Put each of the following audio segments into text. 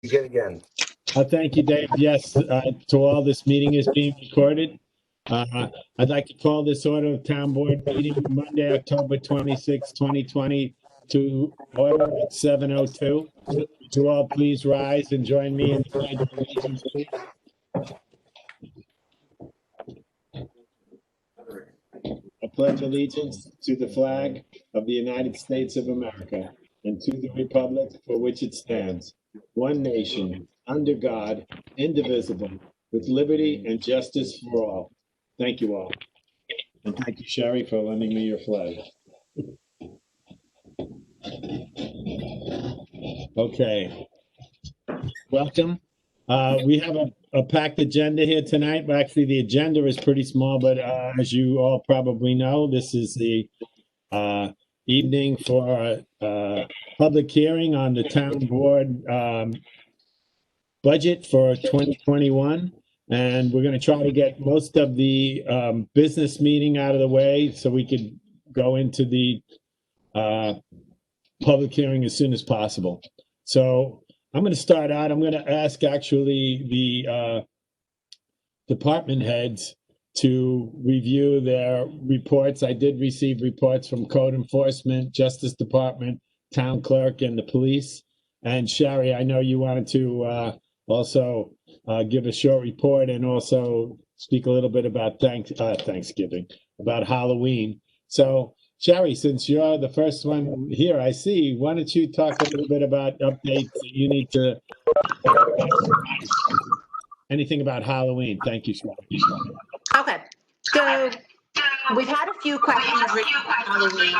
Begin again. Thank you, Dave. Yes, to all, this meeting is being recorded. I'd like to call this order of town board meeting Monday, October 26, 2020 to order at 7:02. Would you all please rise and join me in the pledge of allegiance, please? I pledge allegiance to the flag of the United States of America and to the republic for which it stands, one nation, under God, indivisible, with liberty and justice for all. Thank you all. And thank you, Sherry, for lending me your flag. Okay. Welcome. We have a packed agenda here tonight. Well, actually, the agenda is pretty small, but as you all probably know, this is the evening for a public hearing on the town board budget for 2021. And we're going to try to get most of the business meeting out of the way so we could go into the public hearing as soon as possible. So I'm going to start out. I'm going to ask actually the department heads to review their reports. I did receive reports from code enforcement, justice department, town clerk, and the police. And Sherry, I know you wanted to also give a short report and also speak a little bit about Thanksgiving, about Halloween. So Sherry, since you're the first one here, I see, why don't you talk a little bit about updates that you need to, anything about Halloween. Thank you, Sherry. Okay, so we've had a few questions regarding Halloween.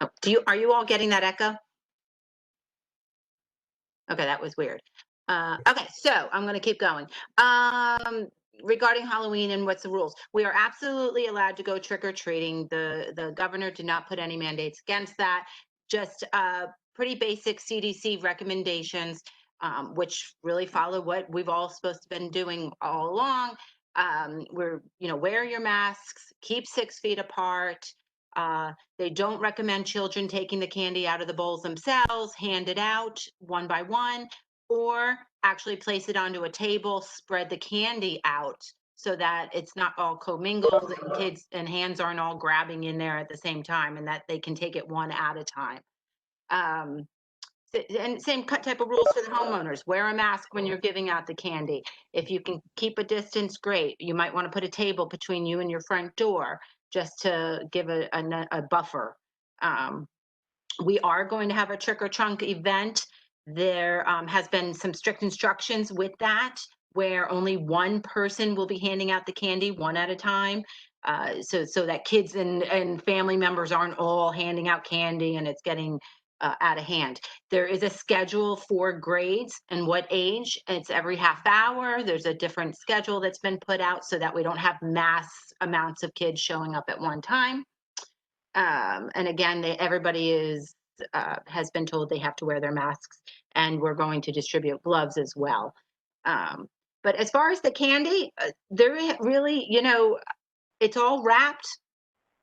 Oh, are you all getting that echo? Okay, that was weird. Okay, so I'm going to keep going. Regarding Halloween and what's the rules, we are absolutely allowed to go trick-or-treating. The governor did not put any mandates against that, just pretty basic CDC recommendations, which really follow what we've all supposed to been doing all along. Wear your masks, keep 6 feet apart. They don't recommend children taking the candy out of the bowls themselves, hand it out one by one, or actually place it onto a table, spread the candy out so that it's not all commingled and kids and hands aren't all grabbing in there at the same time, and that they can take it one at a time. And same type of rules for the homeowners. Wear a mask when you're giving out the candy. If you can keep a distance, great. You might want to put a table between you and your front door just to give a buffer. We are going to have a trick or trunk event. There has been some strict instructions with that, where only one person will be handing out the candy one at a time. So that kids and family members aren't all handing out candy and it's getting out of hand. There is a schedule for grades and what age. It's every half hour. There's a different schedule that's been put out so that we don't have mass amounts of kids showing up at one time. And again, everybody has been told they have to wear their masks, and we're going to distribute gloves as well. But as far as the candy, there really, it's all wrapped.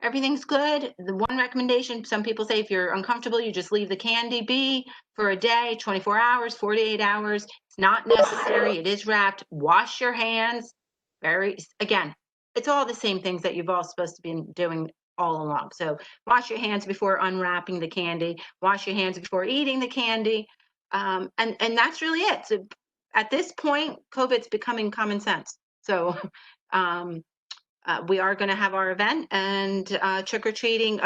Everything's good. The one recommendation, some people say if you're uncomfortable, you just leave the candy be for a day, 24 hours, 48 hours. It's not necessary. It is wrapped. Wash your hands. Again, it's all the same things that you've all supposed to be doing all along. So wash your hands before unwrapping the candy. Wash your hands before eating the candy. And that's really it. So at this point, COVID's becoming common sense. So we are going to have our event and trick-or-treating.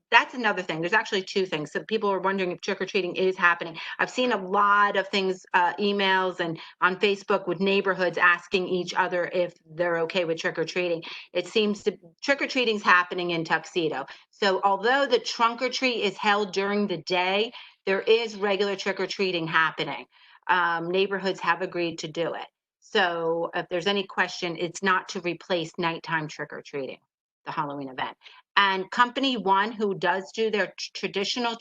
That's another thing. There's actually two things. So people are wondering if trick-or-treating is happening. I've seen a lot of things, emails and on Facebook with neighborhoods asking each other if they're okay with trick-or-treating. It seems trick-or-treating is happening in Tuxedo. So although the trunk or treat is held during the day, there is regular trick-or-treating happening. Neighborhoods have agreed to do it. So if there's any question, it's not to replace nighttime trick-or-treating, the Halloween event. And Company One, who does do their traditional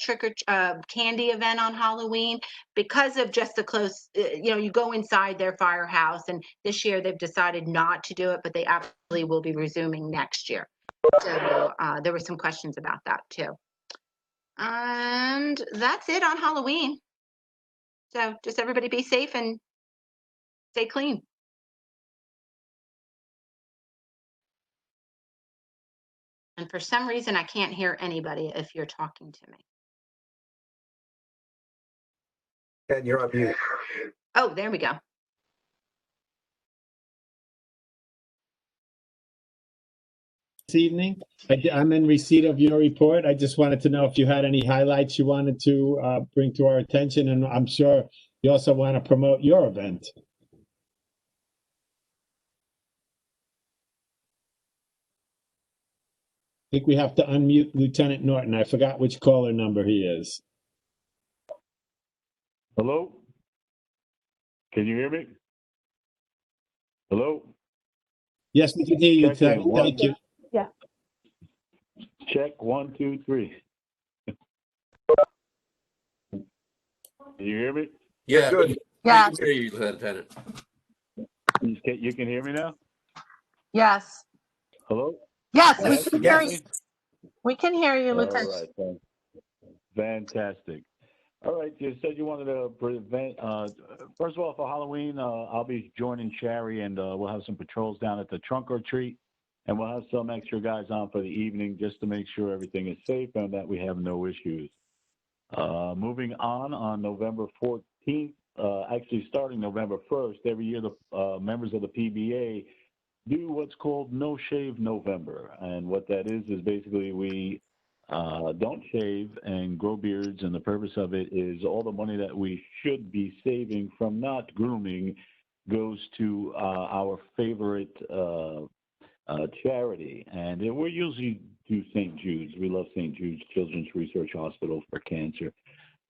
candy event on Halloween, because of just the close, you go inside their firehouse, and this year they've decided not to do it, but they absolutely will be resuming next year. So there were some questions about that too. And And that's it on Halloween. So just everybody be safe and stay clean. And for some reason, I can't hear anybody if you're talking to me. And you're on mute. Oh, there we go. This evening, I'm in receipt of your report. I just wanted to know if you had any highlights you wanted to bring to our attention, and I'm sure you also want to promote your event. I think we have to unmute Lieutenant Norton. I forgot which caller number he is. Hello? Can you hear me? Hello? Yes, we can hear you. Check in. Thank you. Yeah. Check 1, 2, 3. Can you hear me? Yeah, good. Yeah. I can hear you, Lieutenant. You can hear me now? Yes. Hello? Yes, we Yes, can hear yes. you. We can hear you, All Lieutenant. right. Fantastic. All right. You said you wanted to prevent, first of all, for Halloween, I'll be joining Sherry and we'll have some patrols down at the trunk or treat. And we'll have some extra guys on for the evening just to make sure everything is safe and that we have no issues. Moving on November 14th, actually starting November 1st, every year the members of the PBA do what's called No Shave November. And what that is basically we don't shave and grow beards. And the purpose of it is all the money that we should be saving from not grooming goes to our favorite charity, and we usually do St. Jude's. We love St. Jude's Children's Research Hospital for cancer.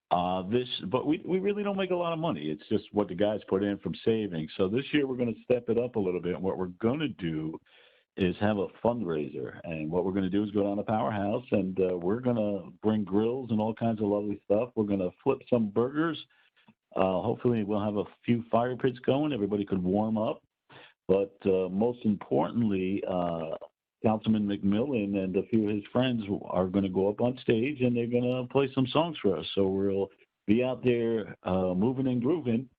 But we really don't make a lot of money. It's just what the guys put in from savings. So this year we're going to step it up a little bit. And what we're going to do is have a fundraiser. And what we're going to do is go down to Powerhouse, and we're going to bring grills and all kinds of lovely stuff. We're going to flip some burgers. Hopefully we'll have a few fire pits going. Everybody could warm up. But most importantly, Councilman McMillan and a few of his friends are going to go up on stage and they're going to play some songs for us. So we'll be out there moving and grooving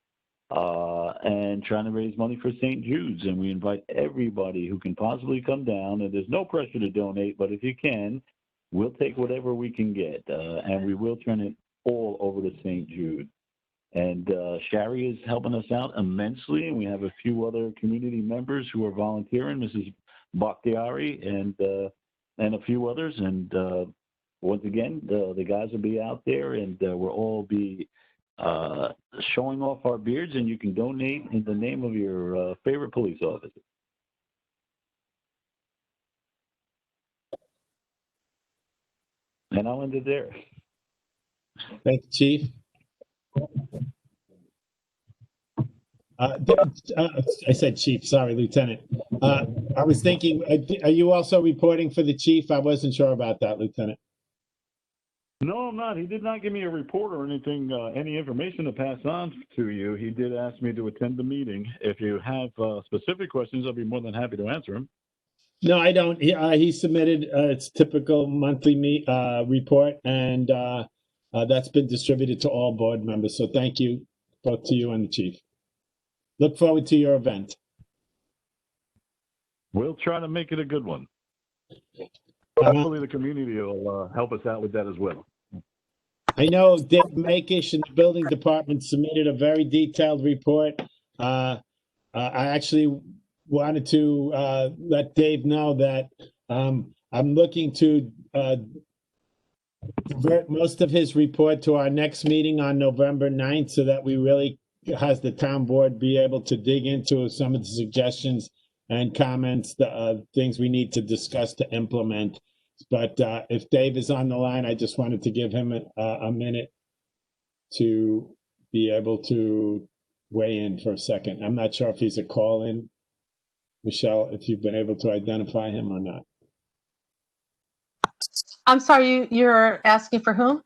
and trying to raise money for St. Jude's. And we invite everybody who can possibly come down. And there's no pressure to donate, but if you can, we'll take whatever we can get. And we will turn it all over to St. Jude. And Sherry is helping us out immensely, and we have a few other community members who are volunteering, Mrs. Bakhtiari and a few others. And once again, the guys will be out there, and we'll all be showing off our beards, and you can donate in the name of your favorite police officer. And I'll end it there. Thank you, Chief. I said Chief, sorry, Lieutenant. I was thinking, are you also reporting for the Chief? I wasn't sure about that, Lieutenant. No, I'm not. He did not give me a report or anything, any information to pass on to you. He did ask me to attend the meeting. If you have specific questions, I'll be more than happy to answer them. No, I don't. He submitted its typical monthly report, and that's been distributed to all board members. So thank you, both to you and the Chief. Look forward to your event. We'll try to make it a good one. Hopefully the community will help us out with that as well. I know Dave Makish and the building department submitted a very detailed report. I actually wanted to let Dave know that I'm looking to divert most of his report to our next meeting on November 9th so that we really has the town board be able to dig into some of the suggestions and comments, the things we need to discuss to implement. But if Dave is on the line, I just wanted to give him a minute to be able to weigh in for a second. I'm not sure if he's a call-in. Michelle, if you've been able to identify him or not. I'm sorry, you're asking for whom?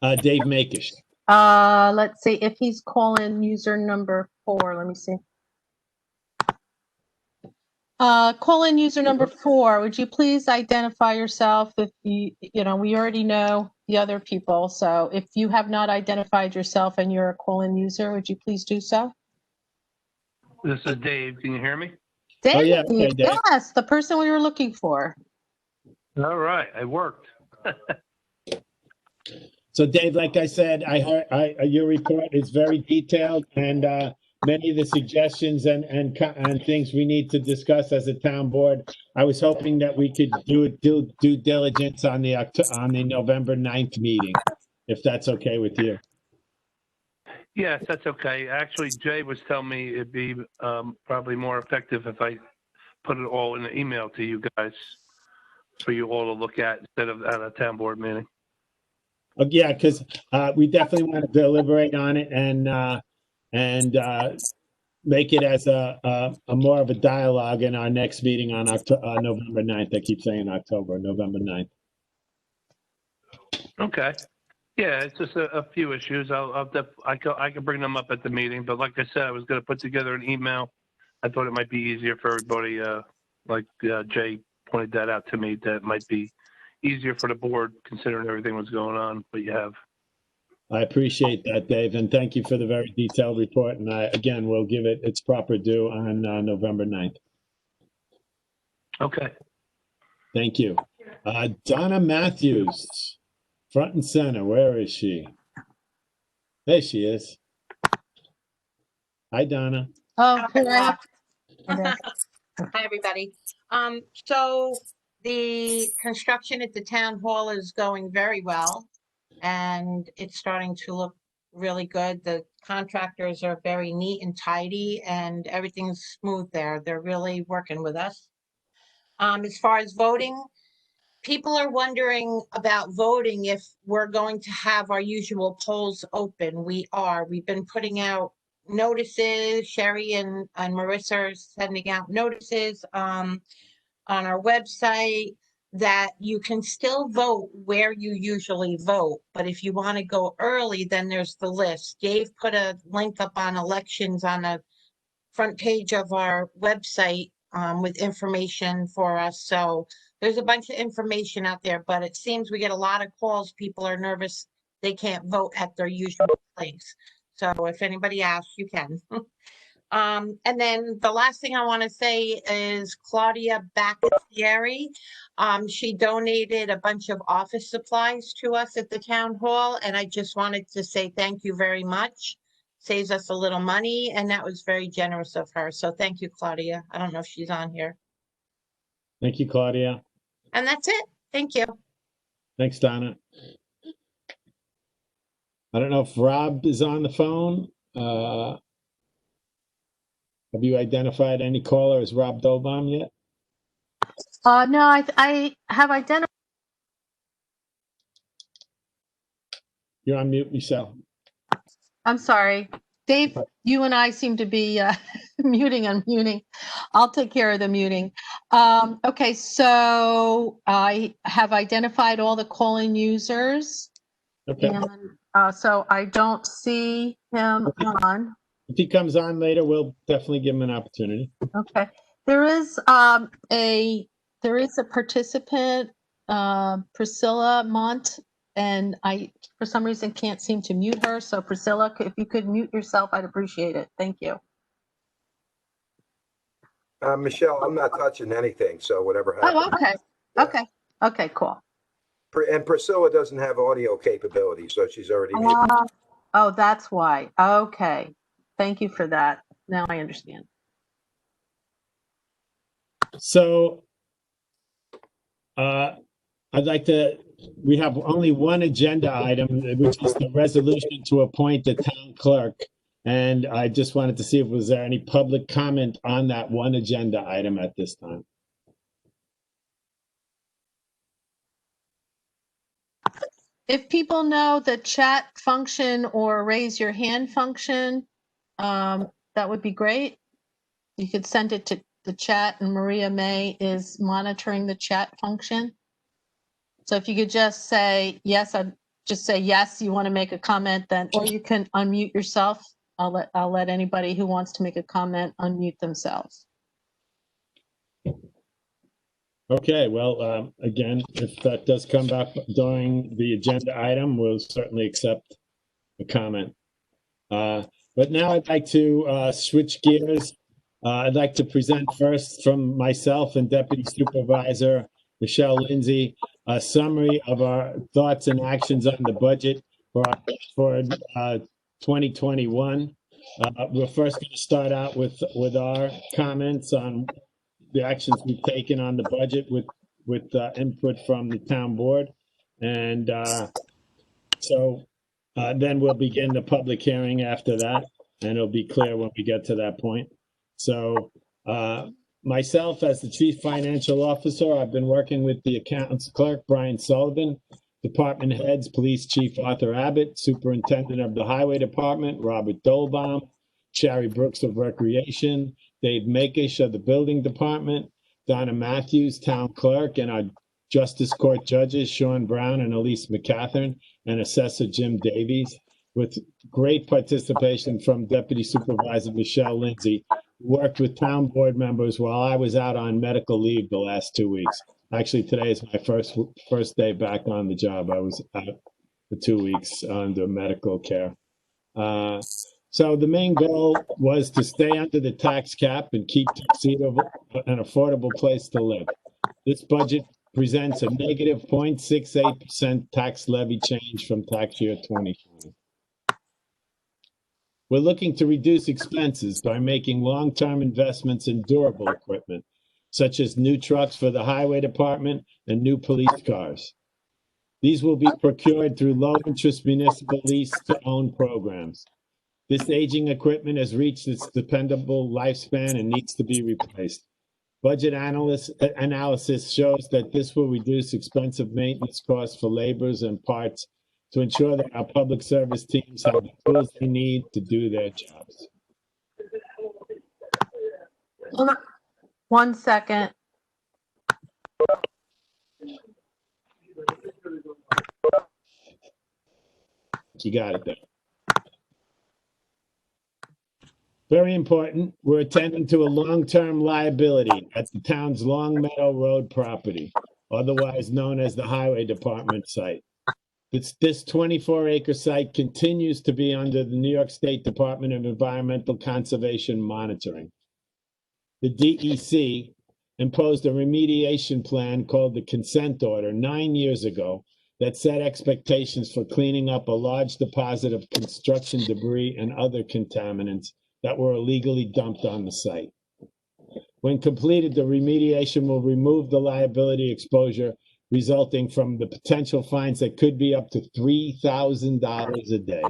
Dave Makish. Let's see if he's calling user number 4. Let me see. Call-in user number 4. Would you please identify yourself? If we already know the other people. So if you have not identified yourself and you're a call-in user, would you please do so? This is Dave. Can you hear me? Dave, Oh, yeah, okay, Dave. yes, the person we were looking for. All right. I worked. So Dave, like I said, I heard your report is very detailed, and many of the suggestions and things we need to discuss as a town board. I was hoping that we could do due diligence on the November 9th meeting, if that's okay with you. Yes, that's okay. Actually, Jay was telling me it'd be probably more effective if I put it all in an email to you guys for you all to look at instead of at a town board meeting. Yeah, because we definitely want to deliberate on it and make it as a more of a dialogue in our next meeting on November 9th. I keep saying October, November 9th. Okay. Yeah, it's just a few issues. I can bring them up at the meeting, but like I said, I was going to put together an email. I thought it might be easier for everybody. Like Jay pointed that out to me, that might be easier for the board considering everything was going on. But you have. I appreciate that, Dave, and thank you for the very detailed report. And again, we'll give it its proper due on November 9th. Okay. Thank you. Donna Matthews, front and center. Where is she? There she is. Hi, Donna. Oh, correct. Hi, everybody. So the construction at the town hall is going very well, and it's starting to look really good. The contractors are very neat and tidy, and everything's smooth there. They're really working with us. As far as voting, people are wondering about voting if we're going to have our usual polls open. We are. We've been putting out notices. Sherry and Marissa are sending out notices on our website that you can still vote where you usually vote. But if you want to go early, then there's the list. Dave put a link up on elections on the front page of our website with information for us. So there's a bunch of information out there, but it seems we get a lot of calls. People are nervous they can't vote at their usual place. So if anybody asks, you can. And then the last thing I want to say is Claudia Baccassieri. She donated a bunch of office supplies to us at the town hall, and I just wanted to say thank you very much. Saves us a little money, and that was very generous of her. So thank you, Claudia. I don't know if she's on here. Thank you, Claudia. And that's it. Thank you. Thanks, Donna. I don't know if Rob is on the phone. Have you identified any caller as Rob Dolbaum yet? No, I have identified. You're on mute, Michelle. I'm sorry. Dave, you and I seem to be muting, unmuting. I'll take care of the muting. Okay, so I have identified all the call-in users. Okay. And so I don't see him on. If he comes on later, we'll definitely give him an opportunity. Okay. There is a participant, Priscilla Mont, and I, for some reason, can't seem to mute her. So Priscilla, if you could mute yourself, I'd appreciate it. Thank you. Michelle, I'm not touching anything, so whatever happens. Oh, okay. Yeah. Okay. Okay, cool. And Priscilla doesn't have audio capability, so she's already muted. Oh, that's why. Okay. Thank you for that. Now I understand. So I'd like to, we have only one agenda item, which is the resolution to appoint the town clerk. And I just wanted to see if was there any public comment on that one agenda item at this time. If people know the chat function or raise your hand function, that would be great. You could send it to the chat, and Maria May is monitoring the chat function. So if you could just say yes, I'd just say yes, you want to make a comment, then, or you can unmute yourself. I'll let anybody who wants to make a comment unmute themselves. Okay, well, again, if that does come back during the agenda item, we'll certainly accept the comment. But now I'd like to switch gears. I'd like to present first from myself and Deputy Supervisor Michelle Lindsay, a summary of our thoughts and actions on the budget for 2021. We're first going to start out with our comments on the actions we've taken on the budget with input from the town board. And so then we'll begin the public hearing after that, and it'll be clear when we get to that point. So myself, as the Chief Financial Officer, I've been working with the Accountants Clerk, Brian Sullivan, Department Heads, Police Chief Arthur Abbott, Superintendent of the Highway Department, Robert Dolbaum, Sherry Brooks of Recreation, Dave Makish of the Building Department, Donna Matthews, Town Clerk, and our Justice Court Judges, Sean Brown and Elise McCathern, and Assessor Jim Davies, with great participation from Deputy Supervisor Michelle Lindsay, who worked with town board members while I was out on medical leave the last 2 weeks. Actually, today is my first day back on the job. I was out for 2 weeks under medical care. So the main goal was to stay under the tax cap and keep Tuxedo an affordable place to live. This budget presents a negative 0.68% tax levy change from tax year 2020. We're looking to reduce expenses by making long-term investments in durable equipment, such as new trucks for the highway department and new police cars. These will be procured through low-interest municipal lease-to-own programs. This aging equipment has reached its dependable lifespan and needs to be replaced. Budget analysis shows that this will reduce expensive maintenance costs for laborers and parts to ensure that our public service teams have the tools they need to do their jobs. Hold on 1 second. You got it there. Very important, we're attending to a long-term liability at the town's Long Meadow Road property, otherwise known as the Highway Department site. This 24-acre site continues to be under the New York State Department of Environmental Conservation monitoring. The DEC imposed a remediation plan called the Consent Order 9 years ago that set expectations for cleaning up a large deposit of construction debris and other contaminants that were illegally dumped on the site. When completed, the remediation will remove the liability exposure resulting from the potential fines that could be up to $3,000 a day.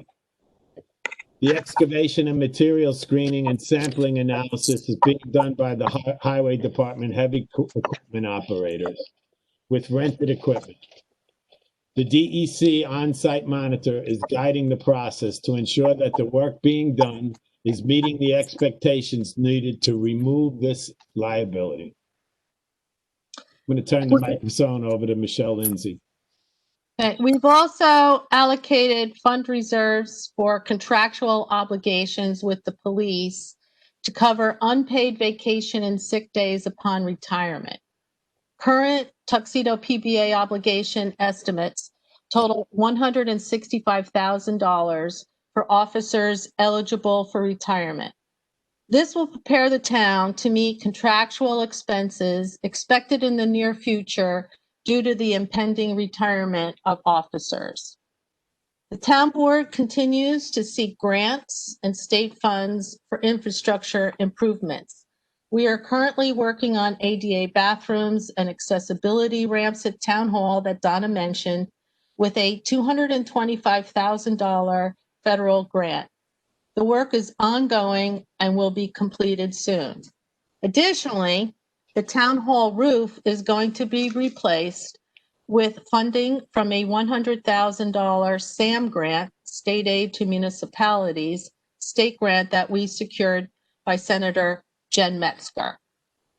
The excavation and material screening and sampling analysis is being done by the Highway Department heavy equipment operators with rented equipment. The DEC on-site monitor is guiding the process to ensure that the work being done is meeting the expectations needed to remove this liability. I'm going to turn the microphone over to Michelle Lindsay. Okay. We've also allocated fund reserves for contractual obligations with the police to cover unpaid vacation and sick days upon retirement. Current Tuxedo PBA obligation estimates total $165,000 for officers eligible for retirement. This will prepare the town to meet contractual expenses expected in the near future due to the impending retirement of officers. The town board continues to seek grants and state funds for infrastructure improvements. We are currently working on ADA bathrooms and accessibility ramps at Town Hall that Donna mentioned with a $225,000 federal grant. The work is ongoing and will be completed soon. Additionally, the Town Hall roof is going to be replaced with funding from a $100,000 SAM grant, State Aid to Municipalities, state grant that we secured by Senator Jen Metzger.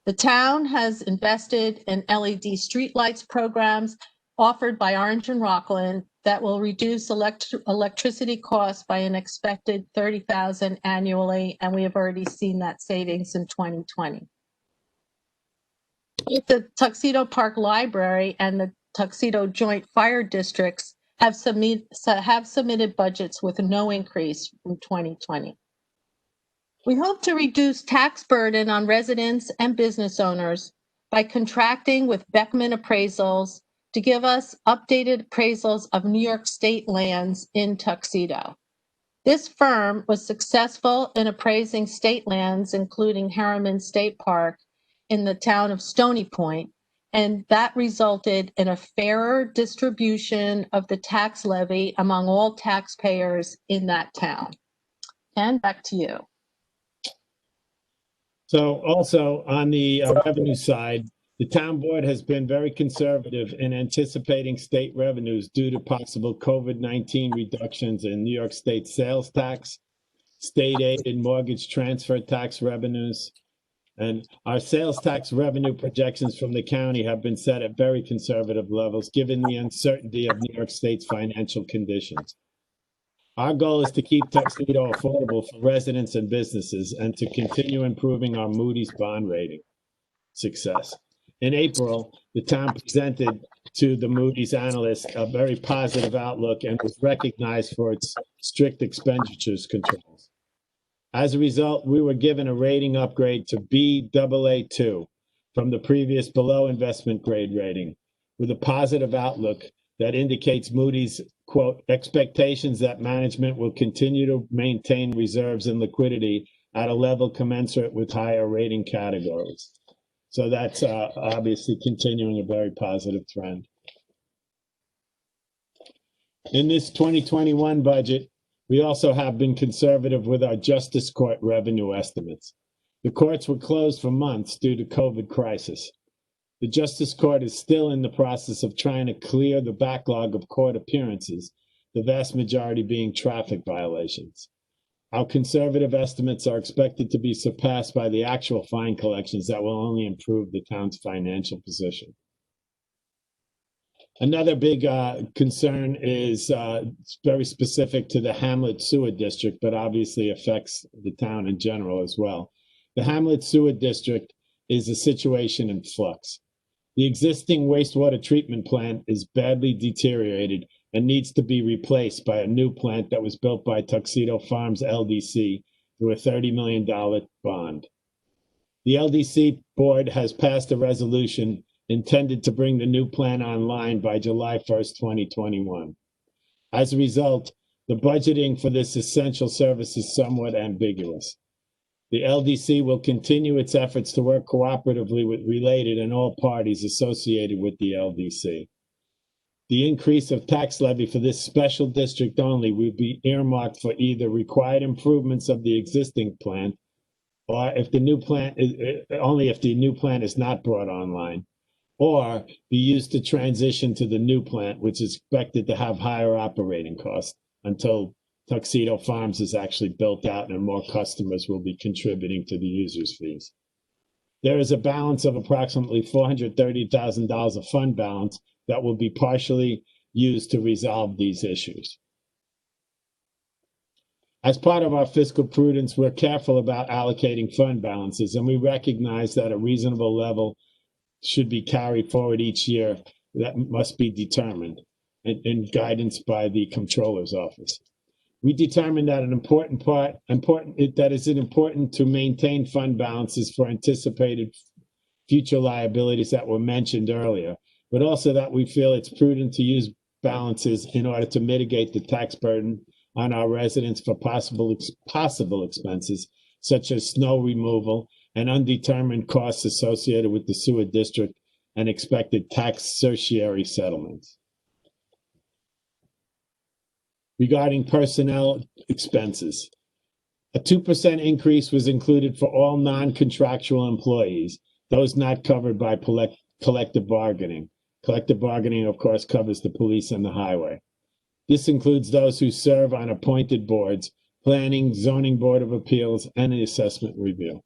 The town has invested in LED streetlights programs offered by Orange and Rockland that will reduce electricity costs by an expected $30,000 annually, and we have already seen that savings in 2020. Both the Tuxedo Park Library and the Tuxedo Joint Fire Districts have submitted budgets with no increase from 2020. We hope to reduce tax burden on residents and business owners by contracting with Beckman Appraisals to give us updated appraisals of New York State lands in Tuxedo. This firm was successful in appraising state lands, including Harriman State Park in the town of Stony Point, and that resulted in a fairer distribution of the tax levy among all taxpayers in that town. And back to you. So also on the revenue side, the town board has been very conservative in anticipating state revenues due to possible COVID-19 reductions in New York State sales tax, state aid and mortgage transfer tax revenues. And our sales tax revenue projections from the county have been set at very conservative levels, given the uncertainty of New York State's financial conditions. Our goal is to keep Tuxedo affordable for residents and businesses and to continue improving our Moody's bond rating success. In April, the town presented to the Moody's analyst a very positive outlook and was recognized for its strict expenditures controls. As a result, we were given a rating upgrade to Baa2 from the previous below investment grade rating, with a positive outlook that indicates Moody's, quote, expectations that management will continue to maintain reserves and liquidity at a level commensurate with higher rating categories. So that's obviously continuing a very positive trend. In this 2021 budget, we also have been conservative with our Justice Court revenue estimates. The courts were closed for months due to COVID crisis. The Justice Court is still in the process of trying to clear the backlog of court appearances, the vast majority being traffic violations. Our conservative estimates are expected to be surpassed by the actual fine collections that will only improve the town's financial position. Another big concern is very specific to the Hamlet Sewer District, but obviously affects the town in general as well. The Hamlet Sewer District is a situation in flux. The existing wastewater treatment plant is badly deteriorated and needs to be replaced by a new plant that was built by Tuxedo Farms LDC through a $30 million bond. The LDC board has passed a resolution intended to bring the new plant online by July 1st, 2021. As a result, the budgeting for this essential service is somewhat ambiguous. The LDC will continue its efforts to work cooperatively with related and all parties associated with the LDC. The increase of tax levy for this special district only will be earmarked for either required improvements of the existing plant, or if the new plant is, only if the new plant is not brought online, or be used to transition to the new plant, which is expected to have higher operating costs until Tuxedo Farms is actually built out and more customers will be contributing to the users' fees. There is a balance of approximately $430,000 of fund balance that will be partially used to resolve these issues. As part of our fiscal prudence, we're careful about allocating fund balances, and we recognize that a reasonable level should be carried forward each year. That must be determined in guidance by the Comptroller's Office. We determined that that is important to maintain fund balances for anticipated future liabilities that were mentioned earlier, but also that we feel it's prudent to use balances in order to mitigate the tax burden on our residents for possible expenses, such as snow removal and undetermined costs associated with the sewer district and expected tax certiorari settlements. Regarding personnel expenses, a 2% increase was included for all non-contractual employees, those not covered by collective bargaining. Collective bargaining, of course, covers the police and the highway. This includes those who serve on appointed boards, planning, zoning board of appeals, and the assessment review.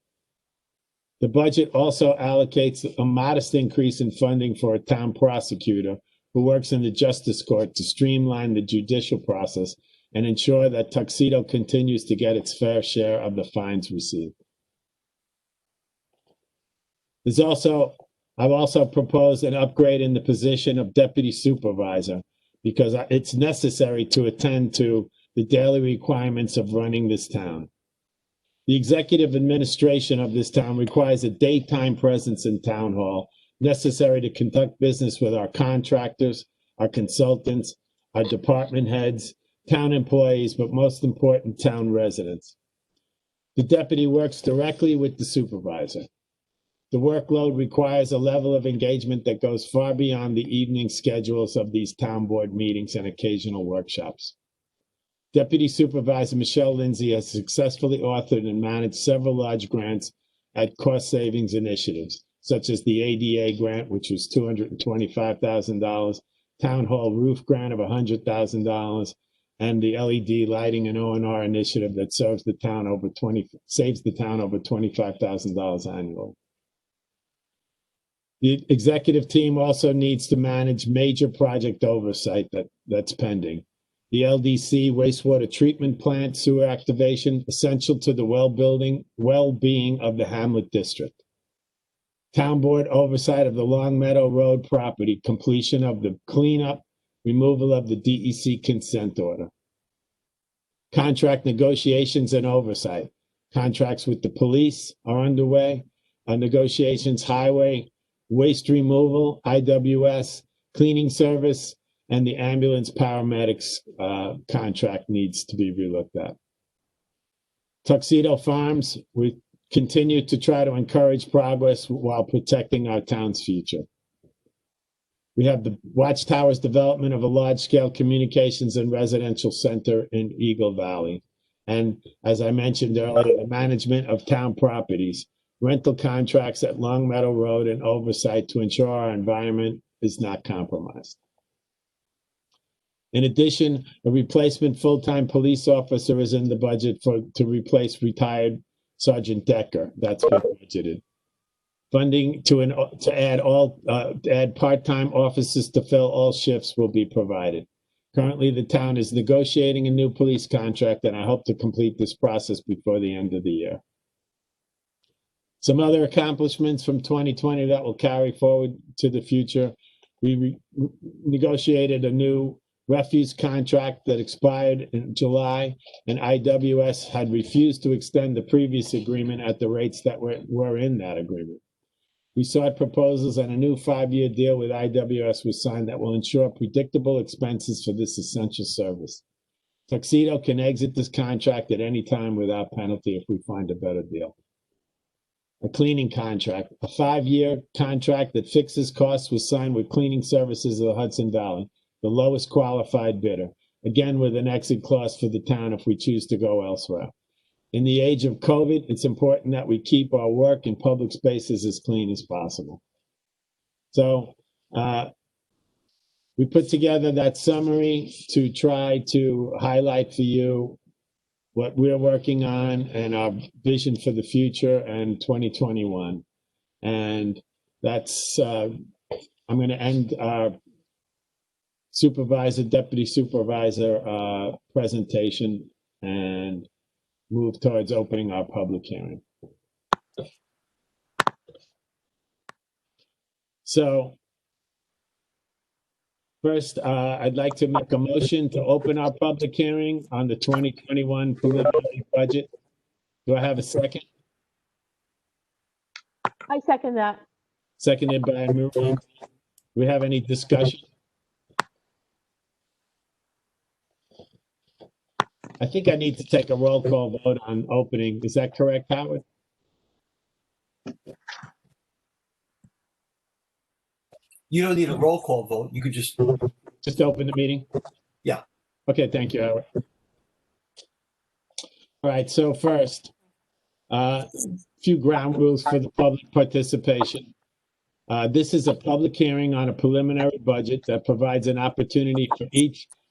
The budget also allocates a modest increase in funding for a town prosecutor who works in the Justice Court to streamline the judicial process and ensure that Tuxedo continues to get its fair share of the fines received. There's also I've also proposed an upgrade in the position of deputy supervisor because it's necessary to attend to the daily requirements of running this town. The executive administration of this town requires a daytime presence in town hall necessary to conduct business with our contractors, our consultants, our department heads, town employees, but most important, town residents. The deputy works directly with the supervisor. The workload requires a level of engagement that goes far beyond the evening schedules of these town board meetings and occasional workshops. Deputy Supervisor Michelle Lindsay has successfully authored and managed several large grants at cost savings initiatives, such as the ADA grant, which was $225,000, Town Hall roof grant of $100,000, and the LED lighting and O&R initiative that saves the town over $25,000 annually. The executive team also needs to manage major project oversight that's pending. The LDC wastewater treatment plant sewer activation, essential to the well-being of the Hamlet District. Town board oversight of the Long Meadow Road property, completion of the cleanup, removal of the DEC consent order. Contract negotiations and oversight. Contracts with the police are underway. Negotiations, highway, waste removal, IWS, cleaning service, and the ambulance paramedics contract needs to be relooked at. Tuxedo Farms, we continue to try to encourage progress while protecting our town's future. We have the Watchtower's development of a large-scale communications and residential center in Eagle Valley. And as I mentioned earlier, the management of town properties, rental contracts at Long Meadow Road, and oversight to ensure our environment is not compromised. In addition, a replacement full-time police officer is in the budget to replace retired Sergeant Decker. That's been budgeted. Funding to add part-time officers to fill all shifts will be provided. Currently, the town is negotiating a new police contract, and I hope to complete this process before the end of the year. Some other accomplishments from 2020 that will carry forward to the future. We negotiated a new refuse contract that expired in July, and IWS had refused to extend the previous agreement at the rates that were in that agreement. We sought proposals, and a new 5-year deal with IWS was signed that will ensure predictable expenses for this essential service. Tuxedo can exit this contract at any time without penalty if we find a better deal. A cleaning contract, a 5-year contract that fixes costs, was signed with Cleaning Services of the Hudson Valley, the lowest qualified bidder, again with an exit clause for the town if we choose to go elsewhere. In the age of COVID, it's important that we keep our work in public spaces as clean as possible. So we put together that summary to try to highlight for you what we're working on and our vision for the future and 2021. And that's, I'm going to end our deputy supervisor presentation and move towards opening our public hearing. So first, I'd like to make a motion to open our public hearing on the 2021 preliminary budget. Do I have a second? I second that. Seconded by Marie. Do we have any discussion? I think I need to take a roll call vote on opening. Is that correct, Howard? You don't need a roll call vote. You could just open the meeting? Yeah. Okay, thank you, Howard. All right, so first, a few ground rules for the public participation. This is a public hearing on a preliminary budget that provides an opportunity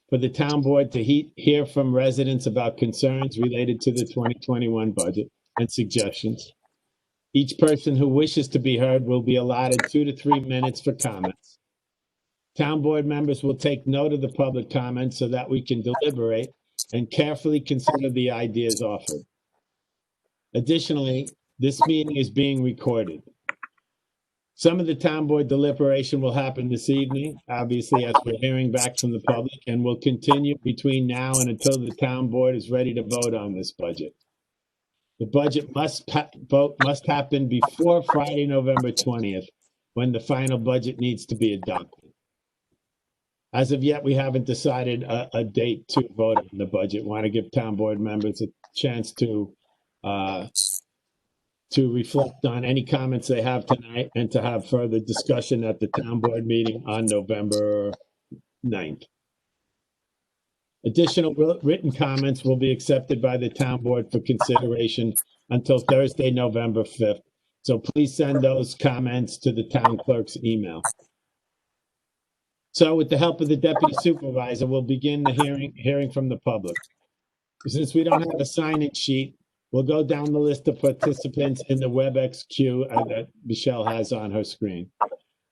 for the town board to hear from residents about concerns related to the 2021 budget and suggestions. Each person who wishes to be heard will be allotted 2 to 3 minutes for comments. Town board members will take note of the public comments so that we can deliberate and carefully consider the ideas offered. Additionally, this meeting is being recorded. Some of the town board deliberation will happen this evening, obviously, as we're hearing back from the public, and will continue between now and until the town board is ready to vote on this budget. The budget vote must happen before Friday, November 20th, when the final budget needs to be adopted. As of yet, we haven't decided a date to vote on the budget. Want to give town board members a chance to reflect on any comments they have tonight and to have further discussion at the town board meeting on November 9th. Additional written comments will be accepted by the town board for consideration until Thursday, November 5th. So please send those comments to the town clerk's email. So with the help of the deputy supervisor, we'll begin the hearing from the public. Since we don't have a sign-in sheet, we'll go down the list of participants in the WebEx queue that Michelle has on her screen.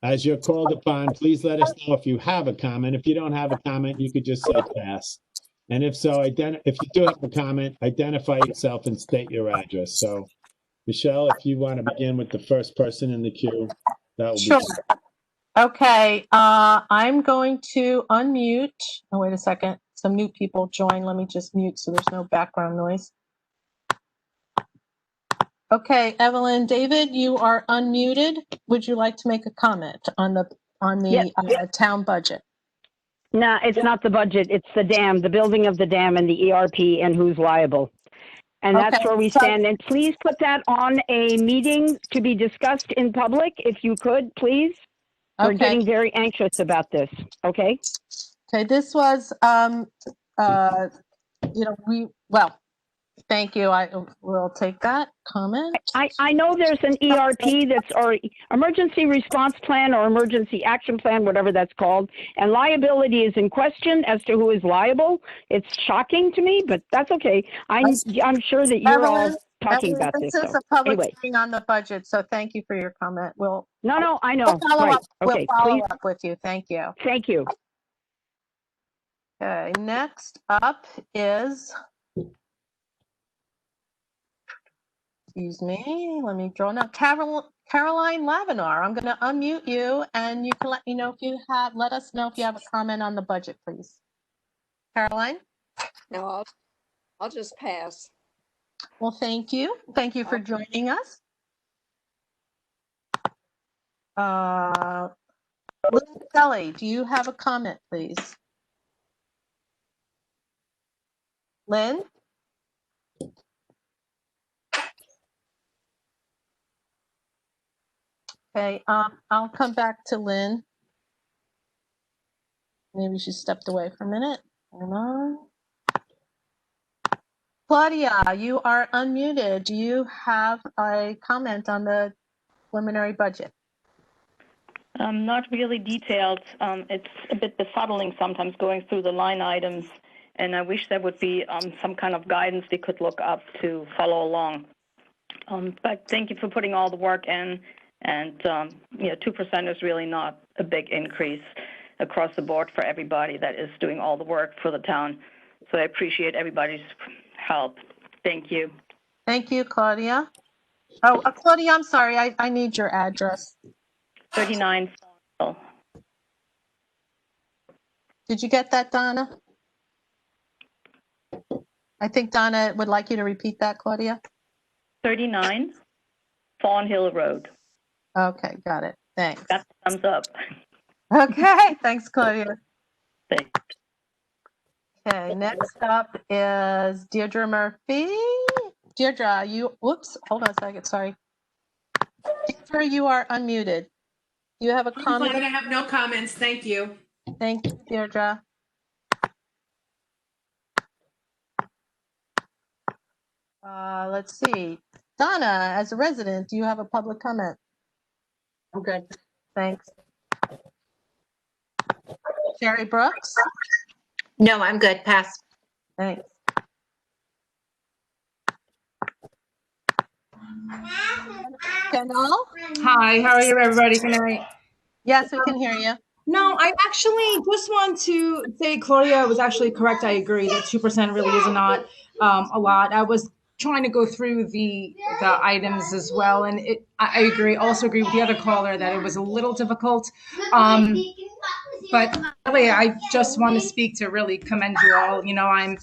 As you're called upon, please let us know if you have a comment. If you don't have a comment, you could just say pass. And if so, if you do have a comment, identify yourself and state your address. So, Michelle, if you want to begin with the first person in the queue, that will be Sure. Okay, I'm going to unmute. Oh, wait a second. Some new people join. Let me just mute so there's no background noise. Okay, Evelyn, David, you are unmuted. Would you like to make a comment on the town budget? No, it's not the budget. It's the dam, the building of the dam and the ERP and who's liable. And that's Okay, where we so- stand. And please put that on a meeting to be discussed in public, if you could, please. We're Okay. getting very anxious about this, okay? Okay, this was, thank you. I will take that comment. I know there's an ERP that's, or emergency response plan or emergency action plan, whatever that's called, and liability is in question as to who is liable. It's shocking to me, but that's okay. I'm sure that you're all talking about this. This is So, a public anyway. hearing on the budget, so thank you for your comment. No, I know. We'll follow Right. up. We'll Okay, follow please. up with you. Thank you. Thank you. Okay, next up is, excuse me, let me draw now. Caroline Lavinar, I'm going to unmute you and you can let me know if you have, let us know if you have a comment on the budget, please. Caroline? No, I'll just pass. Well, thank you. Thank you for joining us. Lynn Kelly, do you have a comment, please? Lynn? Okay, I'll come back to Lynn. Maybe she stepped away for a minute. Hold on. Claudia, you are unmuted. Do you have a comment on the preliminary budget? Not really detailed. It's a bit befuddling sometimes going through the line items, and I wish there would be some kind of guidance we could look up to follow along. But thank you for putting all the work in, and 2% is really not a big increase across the board for everybody that is doing all the work for the town. So I appreciate everybody's help. Thank you. Thank you, Claudia. Oh, Claudia, I'm sorry. I need your address. 39. Did you get that, Donna? I think Donna would like you to repeat that, Claudia. 39 Fawn Hill Road. Okay, got it. Thanks. That thumbs up. Okay, thanks, Claudia. Thanks. Okay, next up is Deirdre Murphy. Deirdre, hold on a second, sorry. Deirdre, you are unmuted. Do you have a comment? I have no comments, thank you. Thank you, Deirdre. Let's see. Donna, as a resident, do you have a public comment? Okay. Thanks. Sherry Brooks? No, I'm good. Pass. Thanks. Kendall? Hi, how are you, everybody? Good night. Yes, we can hear you. No, I actually just want to say Claudia was actually correct. I agree that 2% really is not a lot. I was trying to go through the items as well, and I agree. Also agree with the other caller that it was a little difficult. But really, I just want to speak to really commend you all. You know, I'm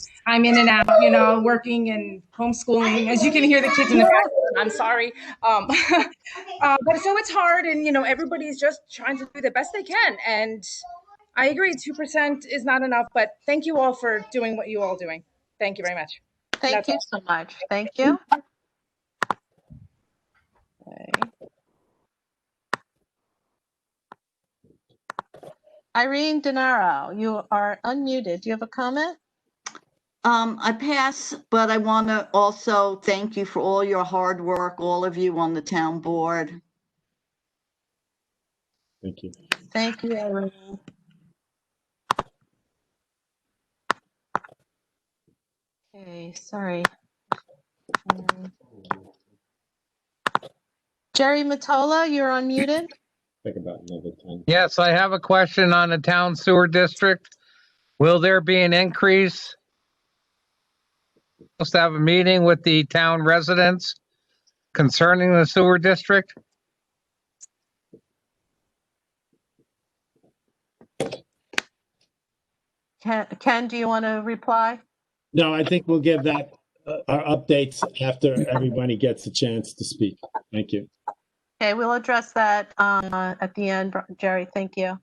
in and out. You know, working and homeschooling. As you can hear the kids in the background. I'm sorry. But so it's hard, and you know, everybody's just trying to do the best they can. And I agree, 2% is not enough. But thank you all for doing what you all doing. Thank you very much. Thank you so much. Thank you. Okay. Irene Denaro, you are unmuted. Do you have a comment? I pass, but I want to also thank you for all your hard work, all of you on the town board. Thank you. Thank you, Irene. Okay, sorry. Jerry Matola, you're unmuted. Think about another time. Yes, I have a question on the town sewer district. Will there be an increase? Supposed to have a meeting with the town residents concerning the sewer district? Ken, do you want to reply? No, I think we'll give that our updates after everybody gets a chance to speak. Thank you. Okay, we'll address that at the end, Jerry. Thank you.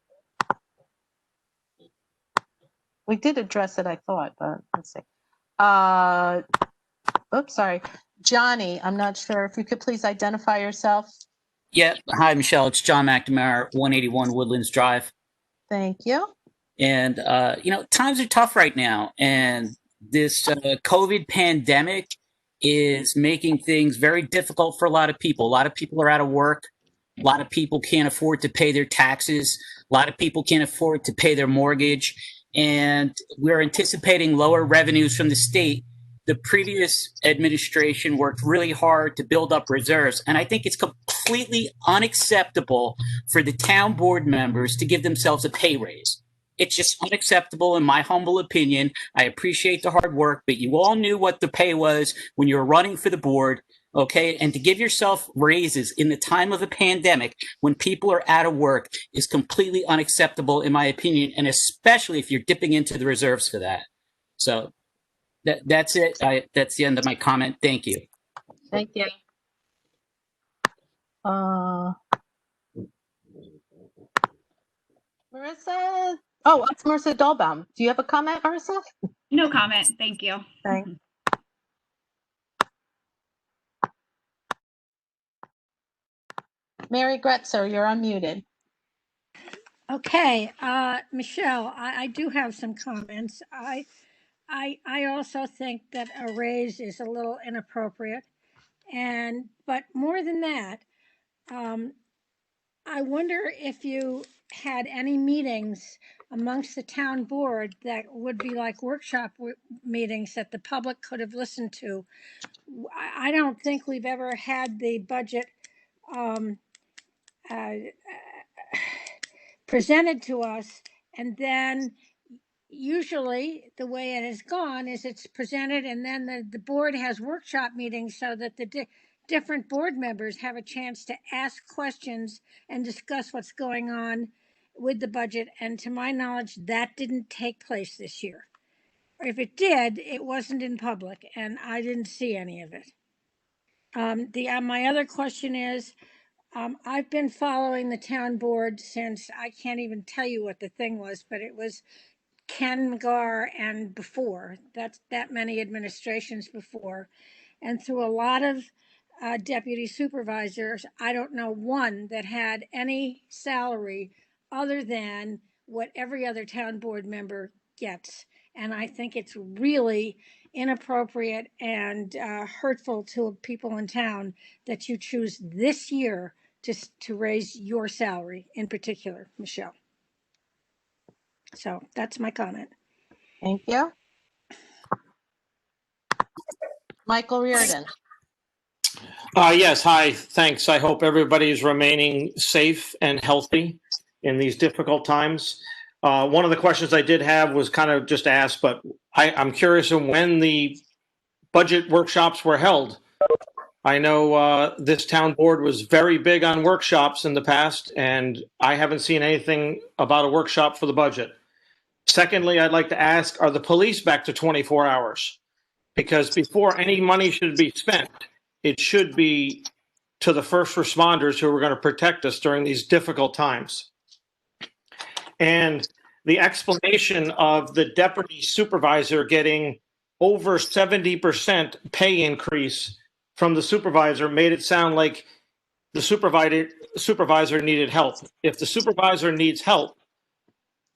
We did address it, I thought, but let's see. Oops, sorry. Johnny, I'm not sure if you could please identify yourself. Yeah. Hi, Michelle. It's John McNamara, 181 Woodlands Drive. Thank you. And, you know, times are tough right now. And this COVID pandemic is making things very difficult for a lot of people. A lot of people are out of work. A lot of people can't afford to pay their taxes. A lot of people can't afford to pay their mortgage. And we're anticipating lower revenues from the state. The previous administration worked really hard to build up reserves. And I think it's completely unacceptable for the town board members to give themselves a pay raise. It's just unacceptable in my humble opinion. I appreciate the hard work, but you all knew what the pay was when you were running for the board, okay? And to give yourself raises in the time of a pandemic when people are out of work is completely unacceptable in my opinion, and especially if you're dipping into the reserves for that. So that's it. That's the end of my comment. Thank you. Thank you. Marissa? Oh, it's Marissa Dolbaum. Do you have a comment, Marissa? No comment. Thank you. Thanks. Mary Gretzer, you're unmuted. Okay, Michelle, I do have some comments. I also think that a raise is a little inappropriate, but more than that, I wonder if you had any meetings amongst the town board that would be like workshop meetings that the public could have listened to. I don't think we've ever had the budget presented to us, and then usually the way it has gone is it's presented and then the board has workshop meetings so that the different board members have a chance to ask questions and discuss what's going on with the budget. And to my knowledge, that didn't take place this year. Or if it did, it wasn't in public, and I didn't see any of it. My other question is, I've been following the town board since, I can't even tell you what the thing was, but it was Ken Gar and before. That's that many administrations before. And through a lot of deputy supervisors, I don't know one that had any salary other than what every other town board member gets. And I think it's really inappropriate and hurtful to people in town that you choose this year to raise your salary in particular, Michelle. So that's my comment. Thank you. Michael Reardon. Yes, hi, thanks. I hope everybody is remaining safe and healthy in these difficult times. One of the questions I did have was kind of just asked, but I'm curious on when the budget workshops were held. I know this town board was very big on workshops in the past, and I haven't seen anything about a workshop for the budget. Secondly, I'd like to ask, are the police back to 24 hours? Because before any money should be spent, it should be to the first responders who are going to protect us during these difficult times. And the explanation of the deputy supervisor getting over 70% pay increase from the supervisor made it sound like the supervisor needed help. If the supervisor needs help,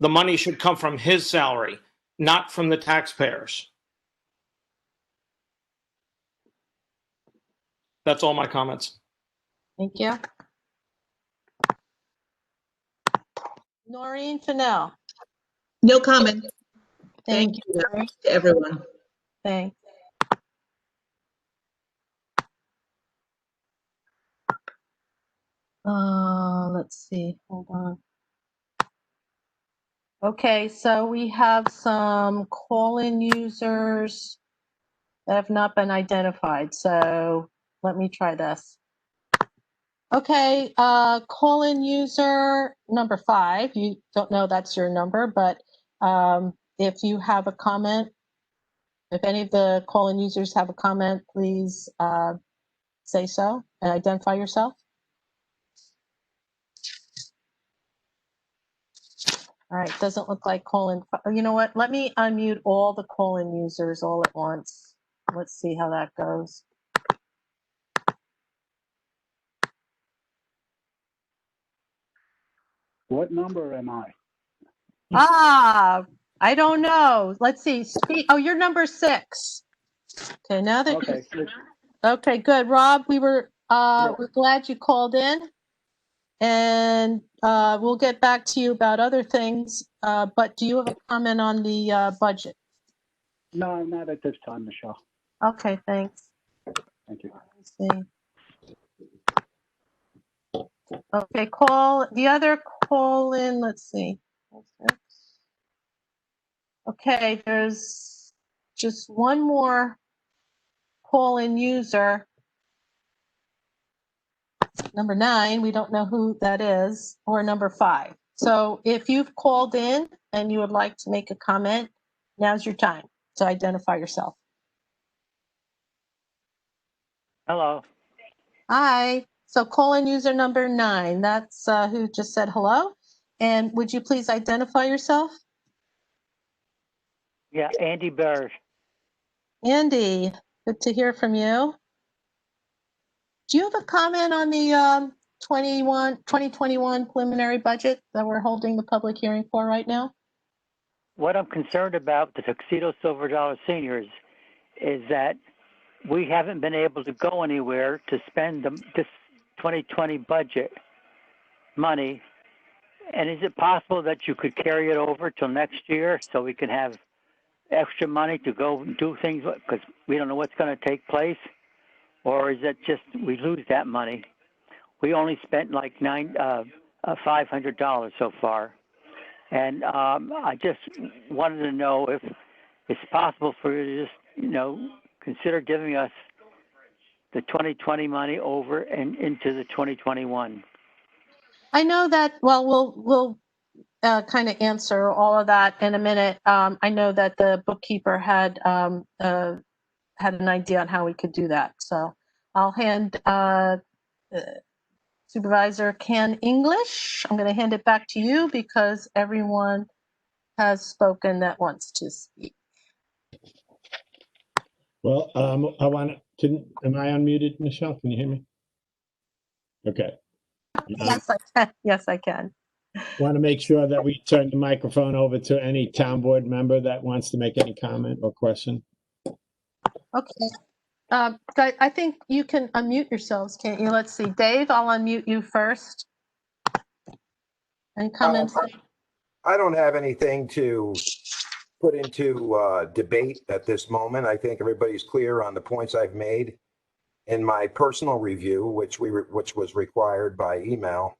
the money should come from his salary, not from the taxpayers. That's all my comments. Thank you. Noreen Fennell. No comment. Thank you to everyone. Thanks. Let's see, hold on. Okay, so we have some call-in users that have not been identified. So let me try this. Okay, call-in user number 5. You don't know that's your number, but if you have a comment, if any of the call-in users have a comment, please say so and identify yourself. All right, doesn't look like call-in. You know what? Let me unmute all the call-in users all at once. Let's see how that goes. What number am I? I don't know. Let's see. Oh, you're number 6. Okay, now that Okay. okay, good. Rob, we're glad you called in, and we'll get back to you about other things. But do you have a comment on the budget? No, not at this time, Michelle. Okay, thanks. Thank you. Let me see. Okay, the other call in, let's see. Okay, there's just one more call in user. Number 9, we don't know who that is, or number 5. So if you've called in and you would like to make a comment, now's your time to identify yourself. Hello. Hi. So call-in user number 9, that's who just said hello. And would you please identify yourself? Yeah, Andy Barrett. Andy, good to hear from you. Do you have a comment on the 2021 preliminary budget that we're holding the public hearing for right now? What I'm concerned about the Tuxedo Silver Dollar seniors is that we haven't been able to go anywhere to spend this 2020 budget money. And is it possible that you could carry it over till next year so we can have extra money to go do things, because we don't know what's going to take place? Or is it just we lose that money? We only spent like $500 so far. And I just wanted to know if it's possible for you to just, consider giving us the 2020 money over and into the 2021. I know that, well, we'll kind of answer all of that in a minute. I know that the bookkeeper had an idea on how we could do that. So I'll hand Supervisor Can English. I'm going to hand it back to you because everyone has spoken that wants to speak. Well, am I unmuted, Michelle? Can you hear me? Okay. Yes, I can. Yes, I can. Want to make sure that we turn the microphone over to any town board member that wants to make any comment or question. Okay. I think you can unmute yourselves, can't you? Let's see. Dave, I'll unmute you first. Any comments? I don't have anything to put into debate at this moment. I think everybody's clear on the points I've made in my personal review, which was required by email.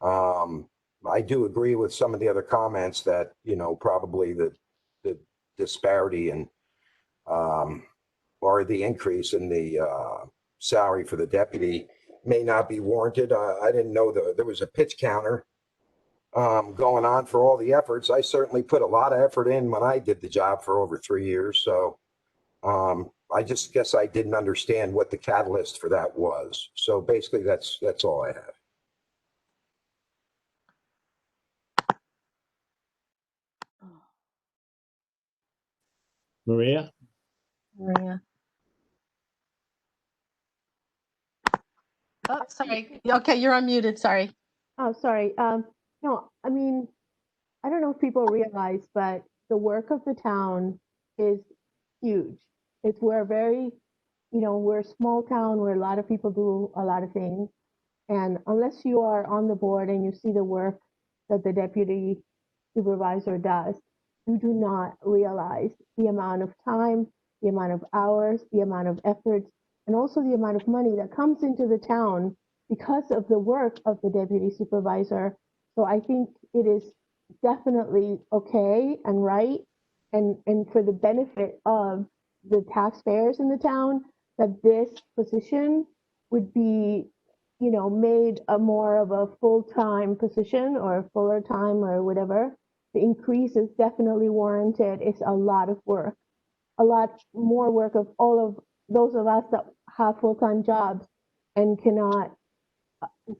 I do agree with some of the other comments that, probably the disparity in our therefore the increase in the salary for the deputy may not be warranted. I didn't know there was a pitch counter going on for all the efforts. I certainly put a lot of effort in when I did the job for over 3 years. So I just guess I didn't understand what the catalyst for that was. So basically, that's all I have. Maria? Maria. Oh, sorry. Okay, you're unmuted. Sorry. Oh, sorry. No, I mean, I don't know if people realize, but the work of the town is huge. We're very, we're a small town where a lot of people do a lot of things. And unless you are on the board and you see the work that the deputy supervisor does, you do not realize the amount of time, the amount of hours, the amount of efforts, and also the amount of money that comes into the town because of the work of the deputy supervisor. So I think it is definitely okay and right, and for the benefit of the taxpayers in the town, that this position would be, made a more of a full-time position or a fuller time or whatever. The increase is definitely warranted. It's a lot of work, a lot more work of all of those of us that have full-time jobs and cannot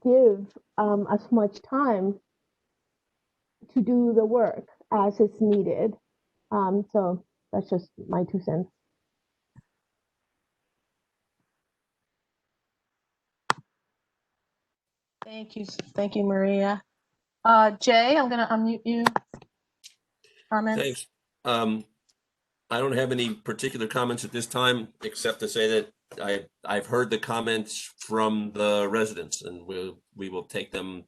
give as much time to do the work as it's needed. So that's just my 2 cents. Thank you, Maria. Jay, I'm going to unmute you. Comments? Thanks. I don't have any particular comments at this time, except to say that I've heard the comments from the residents, and we will take them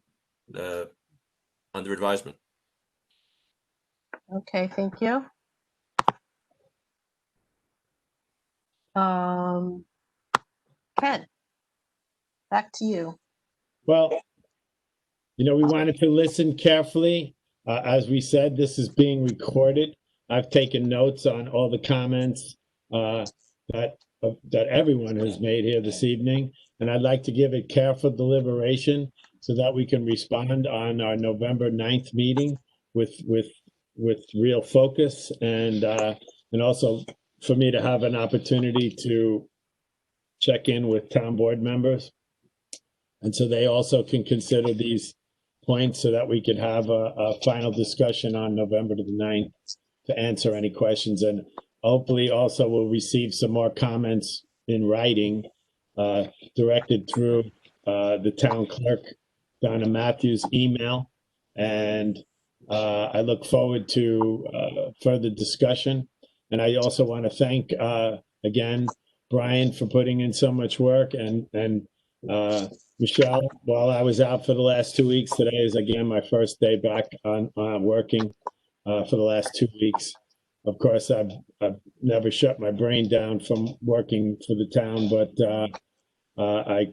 under advisement. Okay, thank you. Ken, back to you. Well, we wanted to listen carefully. As we said, this is being recorded. I've taken notes on all the comments that everyone has made here this evening, and I'd like to give it careful deliberation so that we can respond on our November 9th meeting with real focus, and also for me to have an opportunity to check in with town board members, and so they also can consider these points so that we could have a final discussion on November the 9th to answer any questions. And hopefully also we'll receive some more comments in writing directed through the town clerk, Donna Matthews' email. And I look forward to further discussion. And I also want to thank, again, Brian for putting in so much work, and Michelle, while I was out for the last 2 weeks, today is again my first day back on working for the last 2 weeks. Of course, I've never shut my brain down from working for the town, but I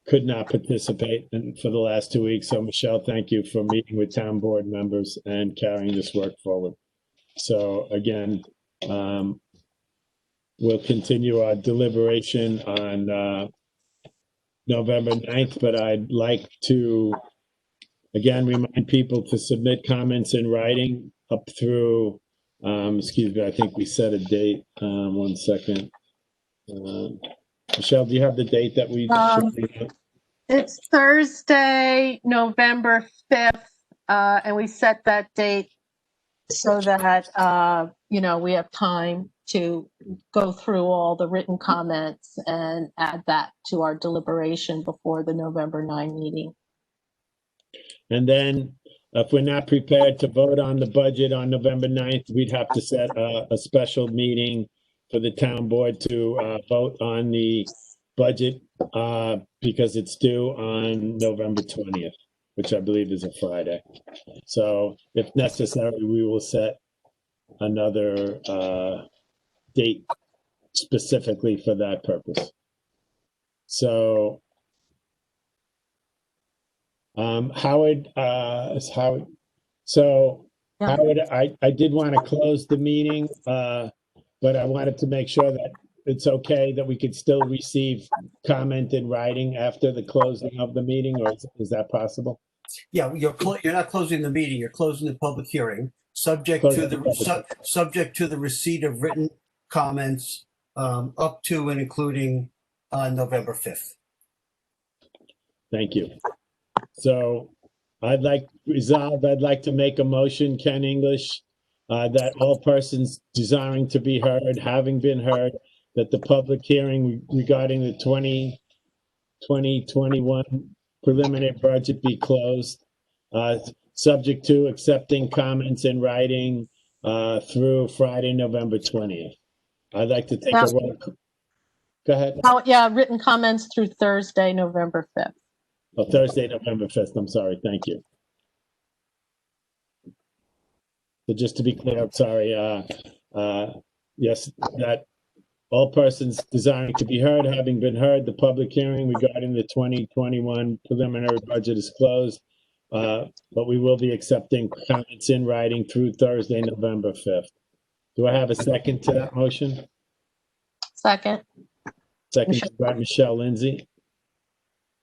could not participate for the last 2 weeks. So Michelle, thank you for meeting with town board members and carrying this work forward. So again, we'll continue our deliberation on November 9th, but I'd like to, again, remind people to submit comments in writing up through, excuse me, I think we set a date. 1 second. Michelle, do you have the date that we It's Thursday, November 5th, and we set that date so that, we have time to go through all the written comments and add that to our deliberation before the November 9 meeting. And then if we're not prepared to vote on the budget on November 9th, we'd have to set a special meeting for the town board to vote on the budget because it's due on November 20th, which I believe is a Friday. So if necessary, we will set another date specifically for that purpose. So Howard, so Howard, I did want to close the meeting, but I wanted to make sure that it's okay that we could still receive comment in writing after the closing of the meeting, or is that possible? Yeah, you're not closing the meeting, you're closing the public hearing, subject Closing to the public- subject to the receipt of written comments up to and including November 5th. Thank you. So I'd like to make a motion, Ken English, that all persons desiring to be heard, having been heard, that the public hearing regarding the 2021 preliminary budget be closed, subject to accepting comments in writing through Friday, November 20th. I'd like to take a roll. Go ahead. Oh, yeah, written comments through Thursday, November 5th. Oh, Thursday, November 5th. I'm sorry. Thank you. So just to be clear, I'm sorry. Yes, that all persons desiring to be heard, having been heard, the public hearing regarding the 2021 preliminary budget is closed. But we will be accepting comments in writing through Thursday, November 5th. Do I have a second to that motion? Second. Second by Michelle Lindsay.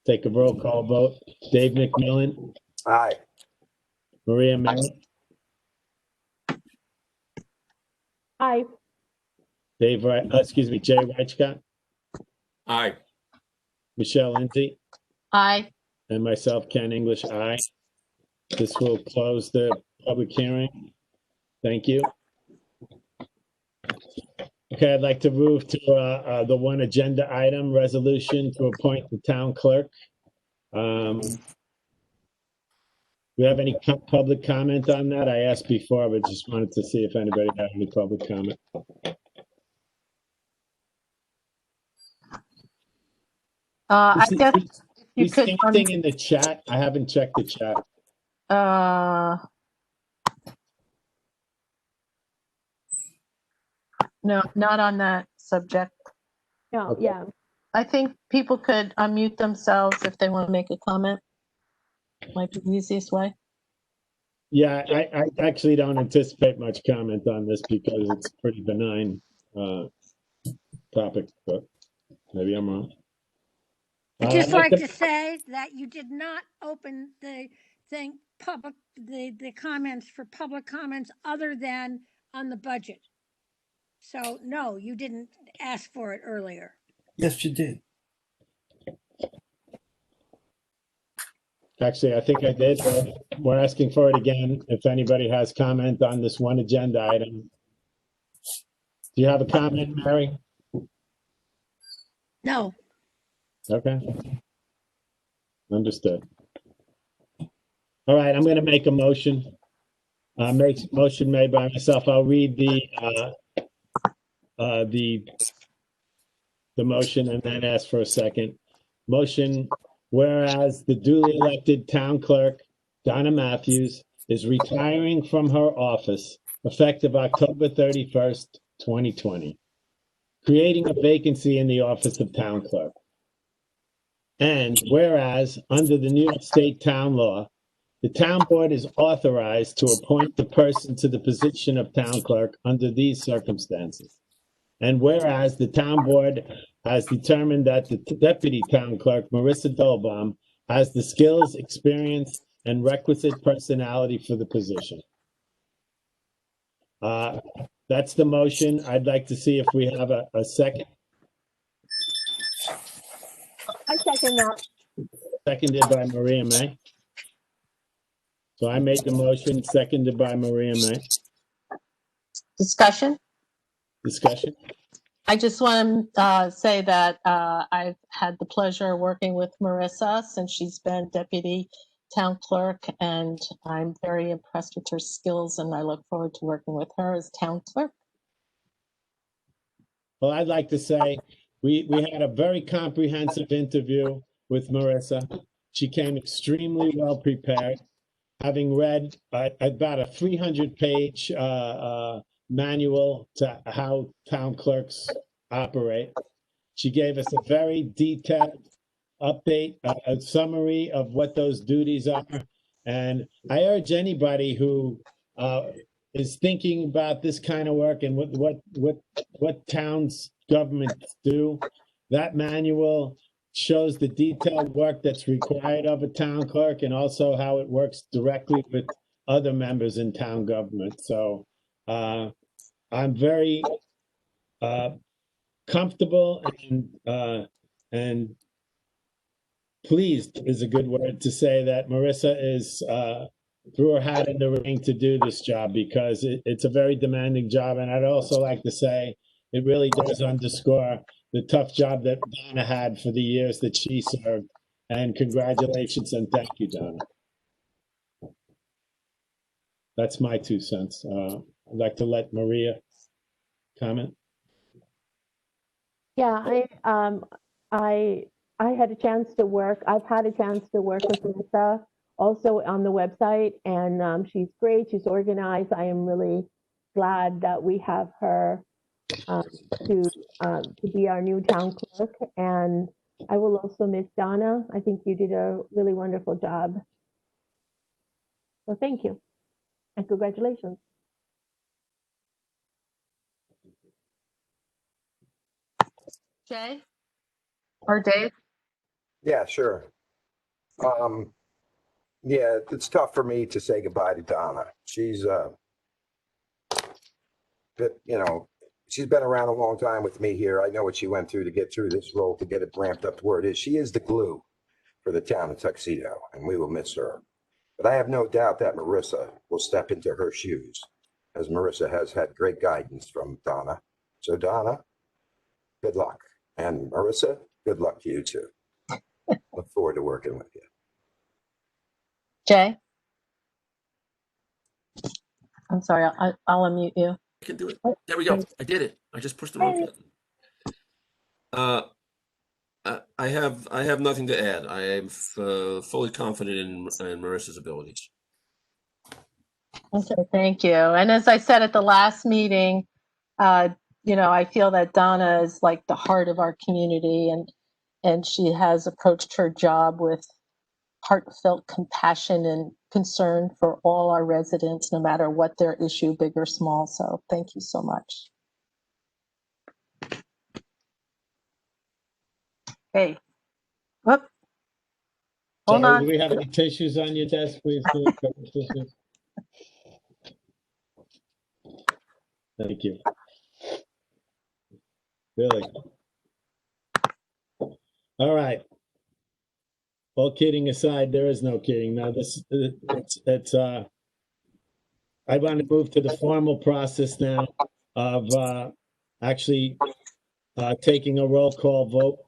Take a roll call vote. Dave McMillan. Aye. Maria May. Aye. Jay Reichcott. Aye. Michelle Lindsay. Aye. And myself, Ken English, aye. This will close the public hearing. Thank you. Okay, I'd like to move to the one agenda item, resolution to appoint the town clerk. Do we have any public comment on that? I asked before, but just wanted to see if anybody had any public comment. I guess you Is could. anything in the chat? I haven't checked the chat. No, not on that subject. No, Okay. yeah. I think people could unmute themselves if they want to make a comment. Might be the easiest way. Yeah, I actually don't anticipate much comment on this because it's a pretty benign topic, but maybe I'm wrong. I'd just I'd like to say that you did not open the thing public, the comments for public comments other than on the budget. So no, you didn't ask for it earlier. Yes, you did. Actually, I think I did. We're asking for it again. If anybody has comment on this one agenda item. Do you have a comment, Mary? No. Okay. Understood. All right, I'm going to make a motion. Motion made by myself. I'll read the motion and then ask for a second. Motion, whereas the duly elected town clerk, Donna Matthews, is retiring from her office effective October 31st, 2020, creating a vacancy in the office of town clerk. And whereas under the New York State Town Law, the town board is authorized to appoint the person to the position of town clerk under these circumstances. And whereas the town board has determined that the deputy town clerk, Marissa Dolbaum, has the skills, experience, and requisite personality for the position. That's the motion. I'd like to see if we have a second. I second that. Seconded by Maria May. So I made the motion, seconded by Maria May. Discussion? Discussion? I just want to say that I've had the pleasure of working with Marissa since she's been deputy town clerk, and I'm very impressed with her skills, and I look forward to working with her as town clerk. Well, I'd like to say we had a very comprehensive interview with Marissa. She came extremely well prepared, having read about a 300-page manual to how town clerks operate. She gave us a very detailed update, a summary of what those duties are. And I urge anybody who is thinking about this kind of work and what towns governments do. That manual shows the detailed work that's required of a town clerk and also how it works directly with other members in town government. So I'm very comfortable and pleased is a good word to say that Marissa is threw her hat in the ring to do this job because it's a very demanding job. And I'd also like to say it really does underscore the tough job that Donna had for the years that she served. And congratulations and thank you, Donna. That's my 2 cents. I'd like to let Maria comment. Yeah, I had a chance to work. I've had a chance to work with Lisa also on the website, and she's great. She's organized. I am really glad that we have her to be our new town clerk. And I will also miss Donna. I think you did a really wonderful job. So thank you and congratulations. Jay or Dave? Yeah, sure. Yeah, it's tough for me to say goodbye to Donna. She's she's been around a long time with me here. I know what she went through to get through this role, to get it ramped up to where it is. She is the glue for the town of Tuxedo, and we will miss her. But I have no doubt that Marissa will step into her shoes, as Marissa has had great guidance from Donna. So Donna, good luck. And Marissa, good luck to you too. Look forward to working with you. Jay? I'm sorry, I'll unmute you. I can do it. There we go. I did it. I just pushed the wrong button. I have nothing to add. I am fully confident in Marissa's abilities. Okay, thank you. And as I said at the last meeting, I feel that Donna is like the heart of our community, and she has approached her job with heartfelt compassion and concern for all our residents, no matter what their issue, big or small. So thank you so much. Hey, whoop. Hold Sorry, on. do we have any tissues on your desk, please? Thank you. Really. All right. All kidding aside, there is no kidding. Now I want to move to the formal process now of actually taking a roll call vote.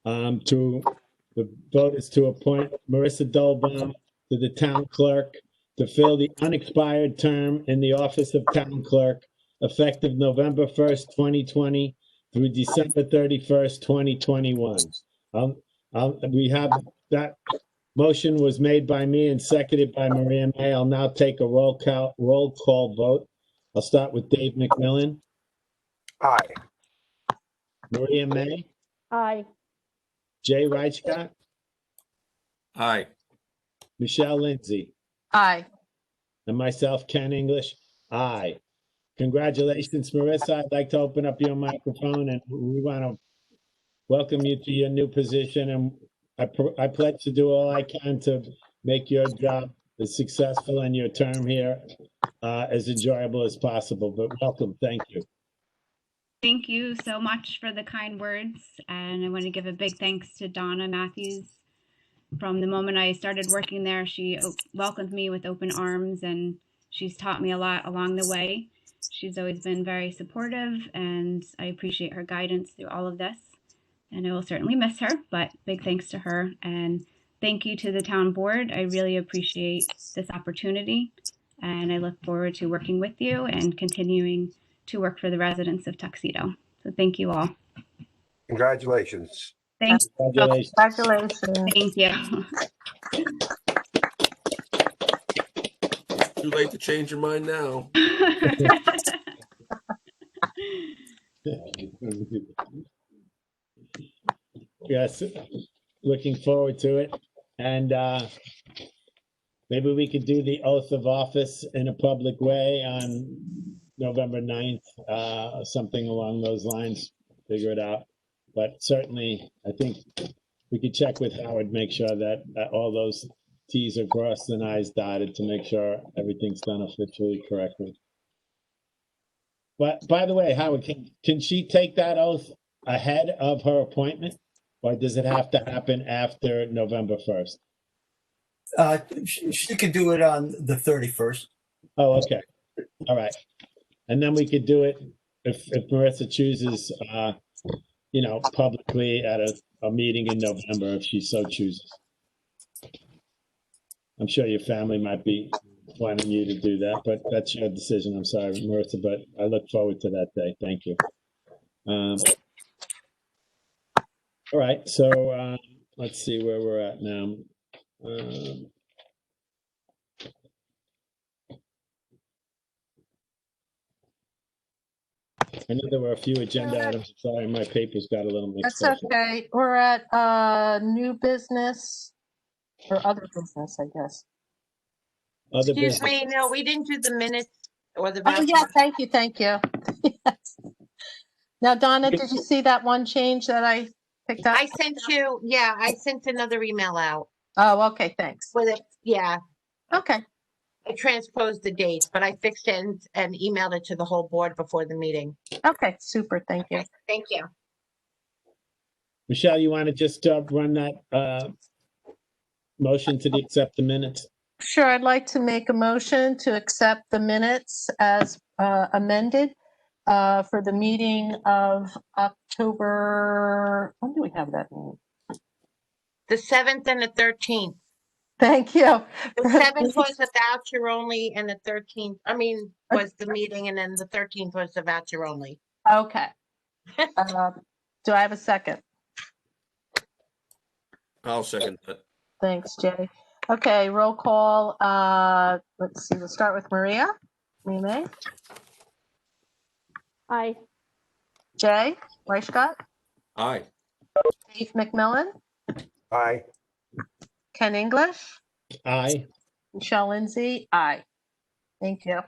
The vote is to appoint Marissa Dolbaum to the town clerk to fill the unexpired term in the office of town clerk effective November 1st, 2020 through December 31st, 2021. We have that motion was made by me and seconded by Maria May. I'll now take a roll call vote. I'll start with Dave McMillan. Aye. Maria May. Aye. Jay Reichcott. Aye. Michelle Lindsay. Aye. And myself, Ken English. Aye. Congratulations, Marissa. I'd like to open up your microphone and we want to welcome you to your new position. And I pledge to do all I can to make your job as successful and your term here as enjoyable as possible. But welcome. Thank you. Thank you so much for the kind words. And I want to give a big thanks to Donna Matthews. From the moment I started working there, she welcomed me with open arms, and she's taught me a lot along the way. She's always been very supportive, and I appreciate her guidance through all of this. And I will certainly miss her, but big thanks to her. And thank you to the town board. I really appreciate this opportunity, and I look forward to working with you and continuing to work for the residents of Tuxedo. So thank you all. Congratulations. Thank you. Congratulations. Thank you. Too late to change your mind now. Yes, looking forward to it. And maybe we could do the oath of office in a public way on November 9th, something along those lines, figure it out. But certainly, I think we could check with Howard, make sure that all those Ts are crossed and Is dotted to make sure everything's done officially correctly. But by the way, Howard, can she take that oath ahead of her appointment? Or does it have to happen after November 1st? She could do it on the 31st. Oh, okay. All right. And then we could do it if Marissa chooses, publicly at a meeting in November, if she so chooses. I'm sure your family might be wanting you to do that, but that's your decision. I'm sorry, Marissa, but I look forward to that day. Thank you. All right. So let's see where we're at now. I know there were a few agenda items. Sorry, my papers got a little mixed That's up. okay. We're at new business or other business, I guess. Other Excuse business. me, no, we didn't do the minutes or the Oh, vouchers. yeah, thank you. Yes. Now, Donna, did you see that one change that I picked up? I sent another email out Oh, okay, thanks. with it. Yeah, Okay, I transposed the dates, but I fixed it and emailed it to the whole board before the meeting. okay, super, thank you. Thank you. Michelle, you want to just run that motion to accept the minutes? Sure, I'd like to make a motion to accept the minutes as amended for the meeting of October, when do we have that meeting? The 7th and the 13th. Thank you. The 7th was a voucher only and the 13th, was the meeting, and then the 13th was the voucher only. Okay. Do I have a second? I'll second that. Thanks, Jay. Okay, roll call. Let's see, we'll start with Maria. May. Aye. Jay Reichgott. Aye. Steve McMillan. Aye. Ken English. Aye. Michelle Lindsay. Aye. Thank you.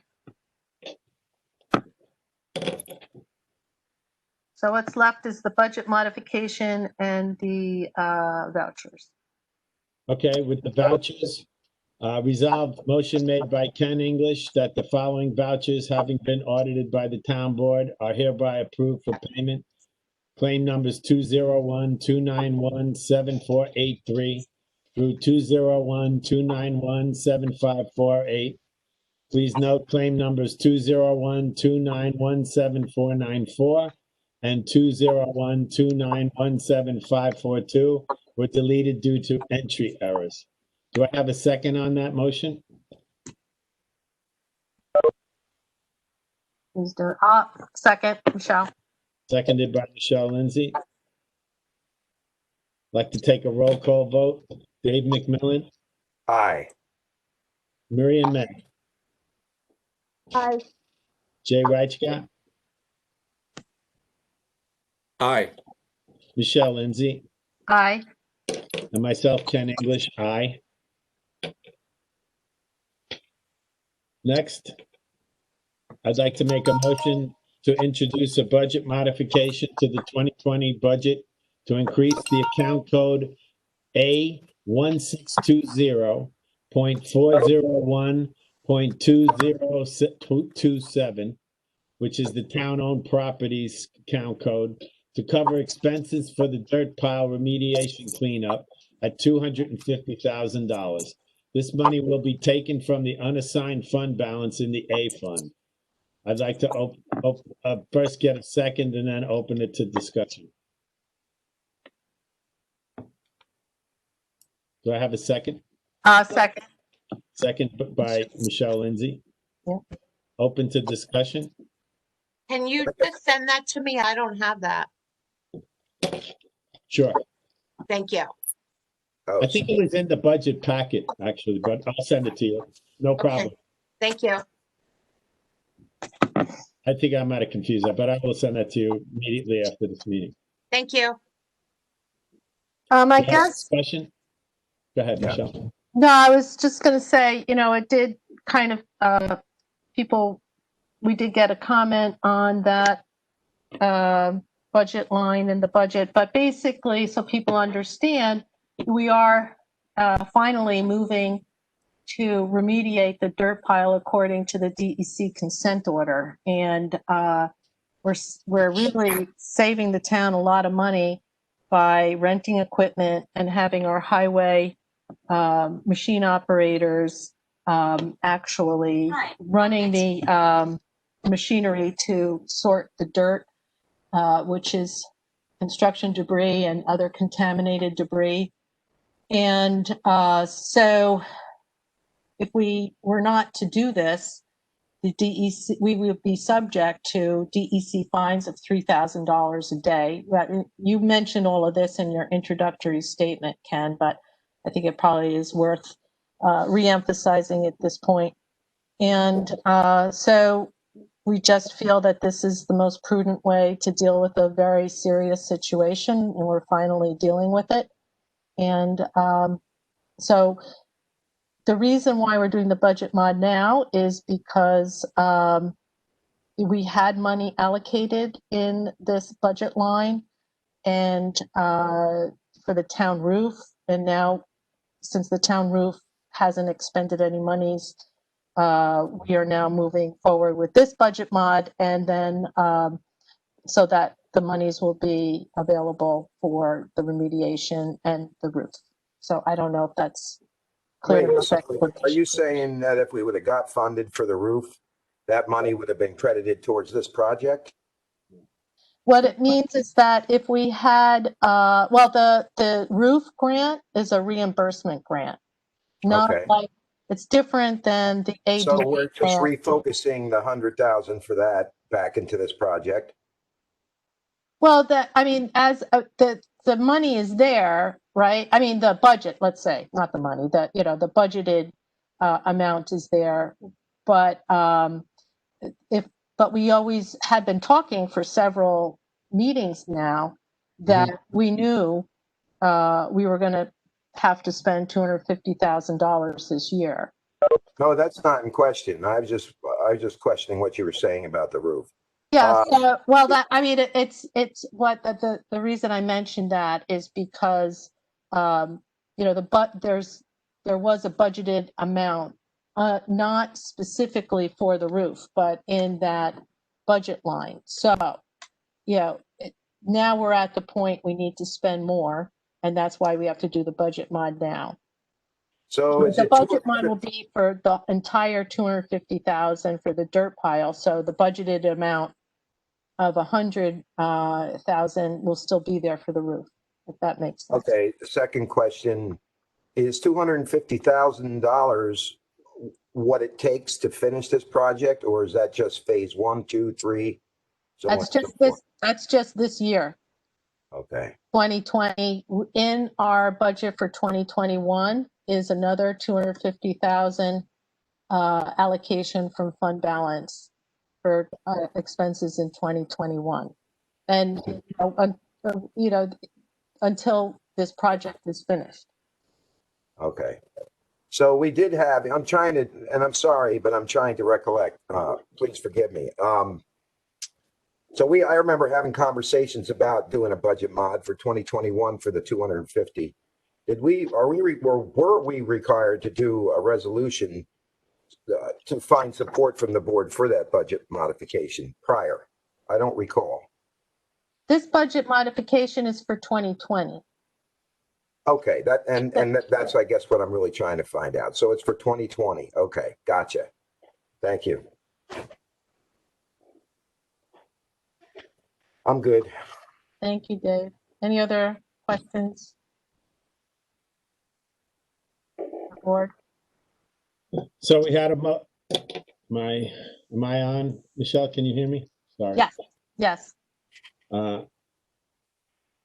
So what's left is the budget modification and the vouchers. Okay, with the vouchers, resolved motion made by Ken English that the following vouchers, having been audited by the town board, are hereby approved for payment. Claim numbers 201-291-7483 through 201-291-7548. Please note claim numbers 201-291-7494 and 201-291-7542 were deleted due to entry errors. Do I have a second on that motion? Please do it. Second, Michelle. Seconded by Michelle Lindsay. Like to take a roll call vote. Dave McMillan. Aye. Miriam May. Aye. Jay Reichgott. Aye. Michelle Lindsay. Aye. And myself, Ken English. Aye. Next, I'd like to make a motion to introduce a budget modification to the 2020 budget to increase the account code A1620.401.2027, which is the town-owned properties account code, to cover expenses for the dirt pile remediation cleanup at $250,000. This money will be taken from the unassigned fund balance in the A fund. I'd like to first get a second and then open it to discussion. Do I have a second? Second. Second by Michelle Lindsay. Yeah. Open to discussion. Can you just send that to me? I don't have that. Sure. Thank you. I think it was in the budget packet, actually, but I'll send it to you. No problem. Okay. Thank you. I think I might have confused that, but I will send that to you immediately after this meeting. Thank you. I guess. Discussion? Go ahead, Yeah. Michelle. No, I was just going to say, it did kind of, we did get a comment on that budget line in the budget, but basically, so people understand, we are finally moving to remediate the dirt pile according to the DEC consent order. And we're really saving the town a lot of money by renting equipment and having our highway machine operators actually running the machinery to sort the dirt, which is construction debris and other contaminated debris. And so if we were not to do this, the DEC, we would be subject to DEC fines of $3,000 a day. You mentioned all of this in your introductory statement, Ken, but I think it probably is worth reemphasizing at this point. And so we just feel that this is the most prudent way to deal with a very serious situation, and we're finally dealing with it. And so the reason why we're doing the budget mod now is because we had money allocated in this budget line and for the town roof. And now, since the town roof hasn't expended any monies, we are now moving forward with this budget mod, and then so that the monies will be available for the remediation and the roof. So I don't know if that's clear Wait, enough. so are you saying that if we would have got funded for the roof, that money would have been credited towards this project? What it means is that if we had, the roof grant is a reimbursement grant, not Okay. like, it's different than the ADA So we're just grant. refocusing the 100,000 for that back into this project. Well, as the money is there, right? I mean, the budget, let's say, not the money, the budgeted amount is there, but but we always had been talking for several meetings now that we knew we were going to have to spend $250,000 this year. No, that's not in question. I was just questioning what you were saying about the roof. Yeah. It's what the reason I mentioned that is because there was a budgeted amount, not specifically for the roof, but in that budget line. So, now we're at the point we need to spend more, and that's why we have to do the budget mod now. So is the it budget mod will be for the entire $250,000 for the dirt pile. So the budgeted amount of $100,000 will still be there for the roof, if that makes sense. Okay. The second question is $250,000 what it takes to finish this project, or is that just phase 1, 2, 3? That's just this year. Okay. 2020. In our budget for 2021 is another $250,000 allocation from fund balance for expenses in 2021, and until this project is finished. Okay. So we did have. I'm trying to, and I'm sorry, but I'm trying to recollect. Please forgive me. So I remember having conversations about doing a budget mod for 2021 for the 250. Were we required to do a resolution to find support from the board for that budget modification prior? I don't recall. This budget modification is for 2020. Okay, that's I guess what I'm really trying to find out. So it's for 2020. Okay, gotcha. Thank you. I'm good. Thank you, Dave. Any other questions? Board? So we had am I on? Michelle, can you hear me? Sorry. Yes. So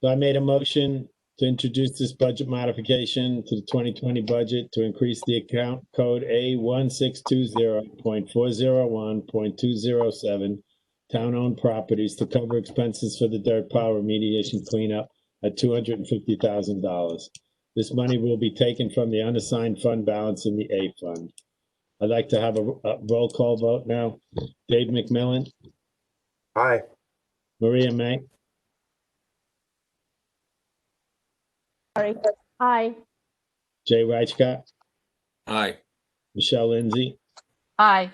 I made a motion to introduce this budget modification to the 2020 budget to increase the account code A1620.401.207 town-owned properties to cover expenses for the dirt pile remediation cleanup at $250,000. This money will be taken from the unassigned fund balance in the A fund. I'd like to have a roll call vote now. Dave McMillan, Aye. Maria May, Sorry. Aye. Jay Reichcott, Aye. Michelle Lindsay, Aye.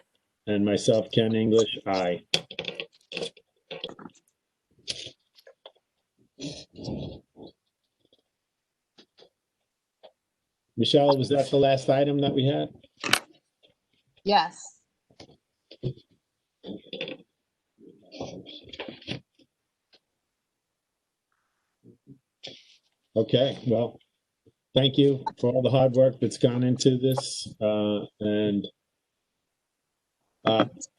and myself, Ken English, aye. Michelle, was that the last item that we had? Yes. Okay, well, thank you for all the hard work that's gone into this. I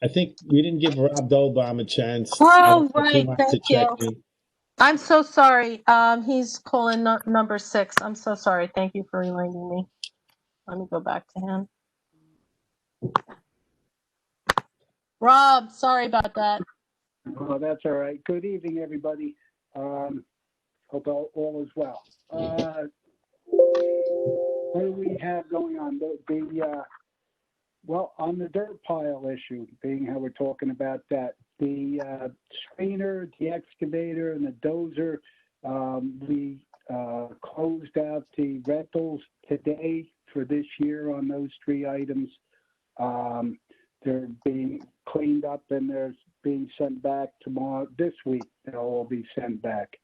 think we didn't give Rob Dolbaum a chance. Oh, If he right. wants to Thank check you. in. I'm so sorry. He's calling number 6. I'm so sorry. Thank you for reminding me. Let me go back to him. Rob, sorry about that. Oh, that's all right. Good evening, everybody. Hope all is well. What do we have going on? Well, on the dirt pile issue, being how we're talking about that, the screener, the excavator, and the dozer, we closed out the rentals today for this year on those 3 items. They're being cleaned up and they're being sent back tomorrow. This week, they'll all be sent back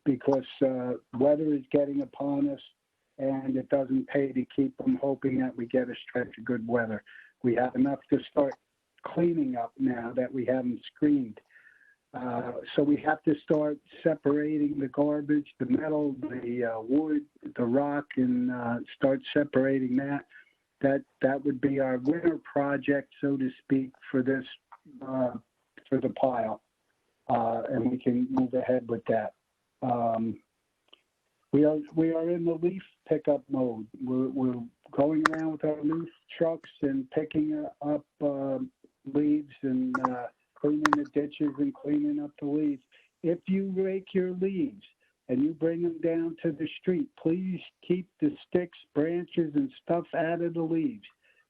because weather is getting upon us and it doesn't pay to keep them hoping that we get a stretch of good weather. We have enough to start cleaning up now that we haven't screened. So we have to start separating the garbage, the metal, the wood, the rock, and start separating that. That would be our winter project, so to speak, for this for the pile, and we can move ahead with that. We are in the leaf pickup mode. We're going around with our leaf trucks and picking up leaves and cleaning the ditches and cleaning up the leaves. If you rake your leaves and you bring them down to the street, please keep the sticks, branches, and stuff out of the leaves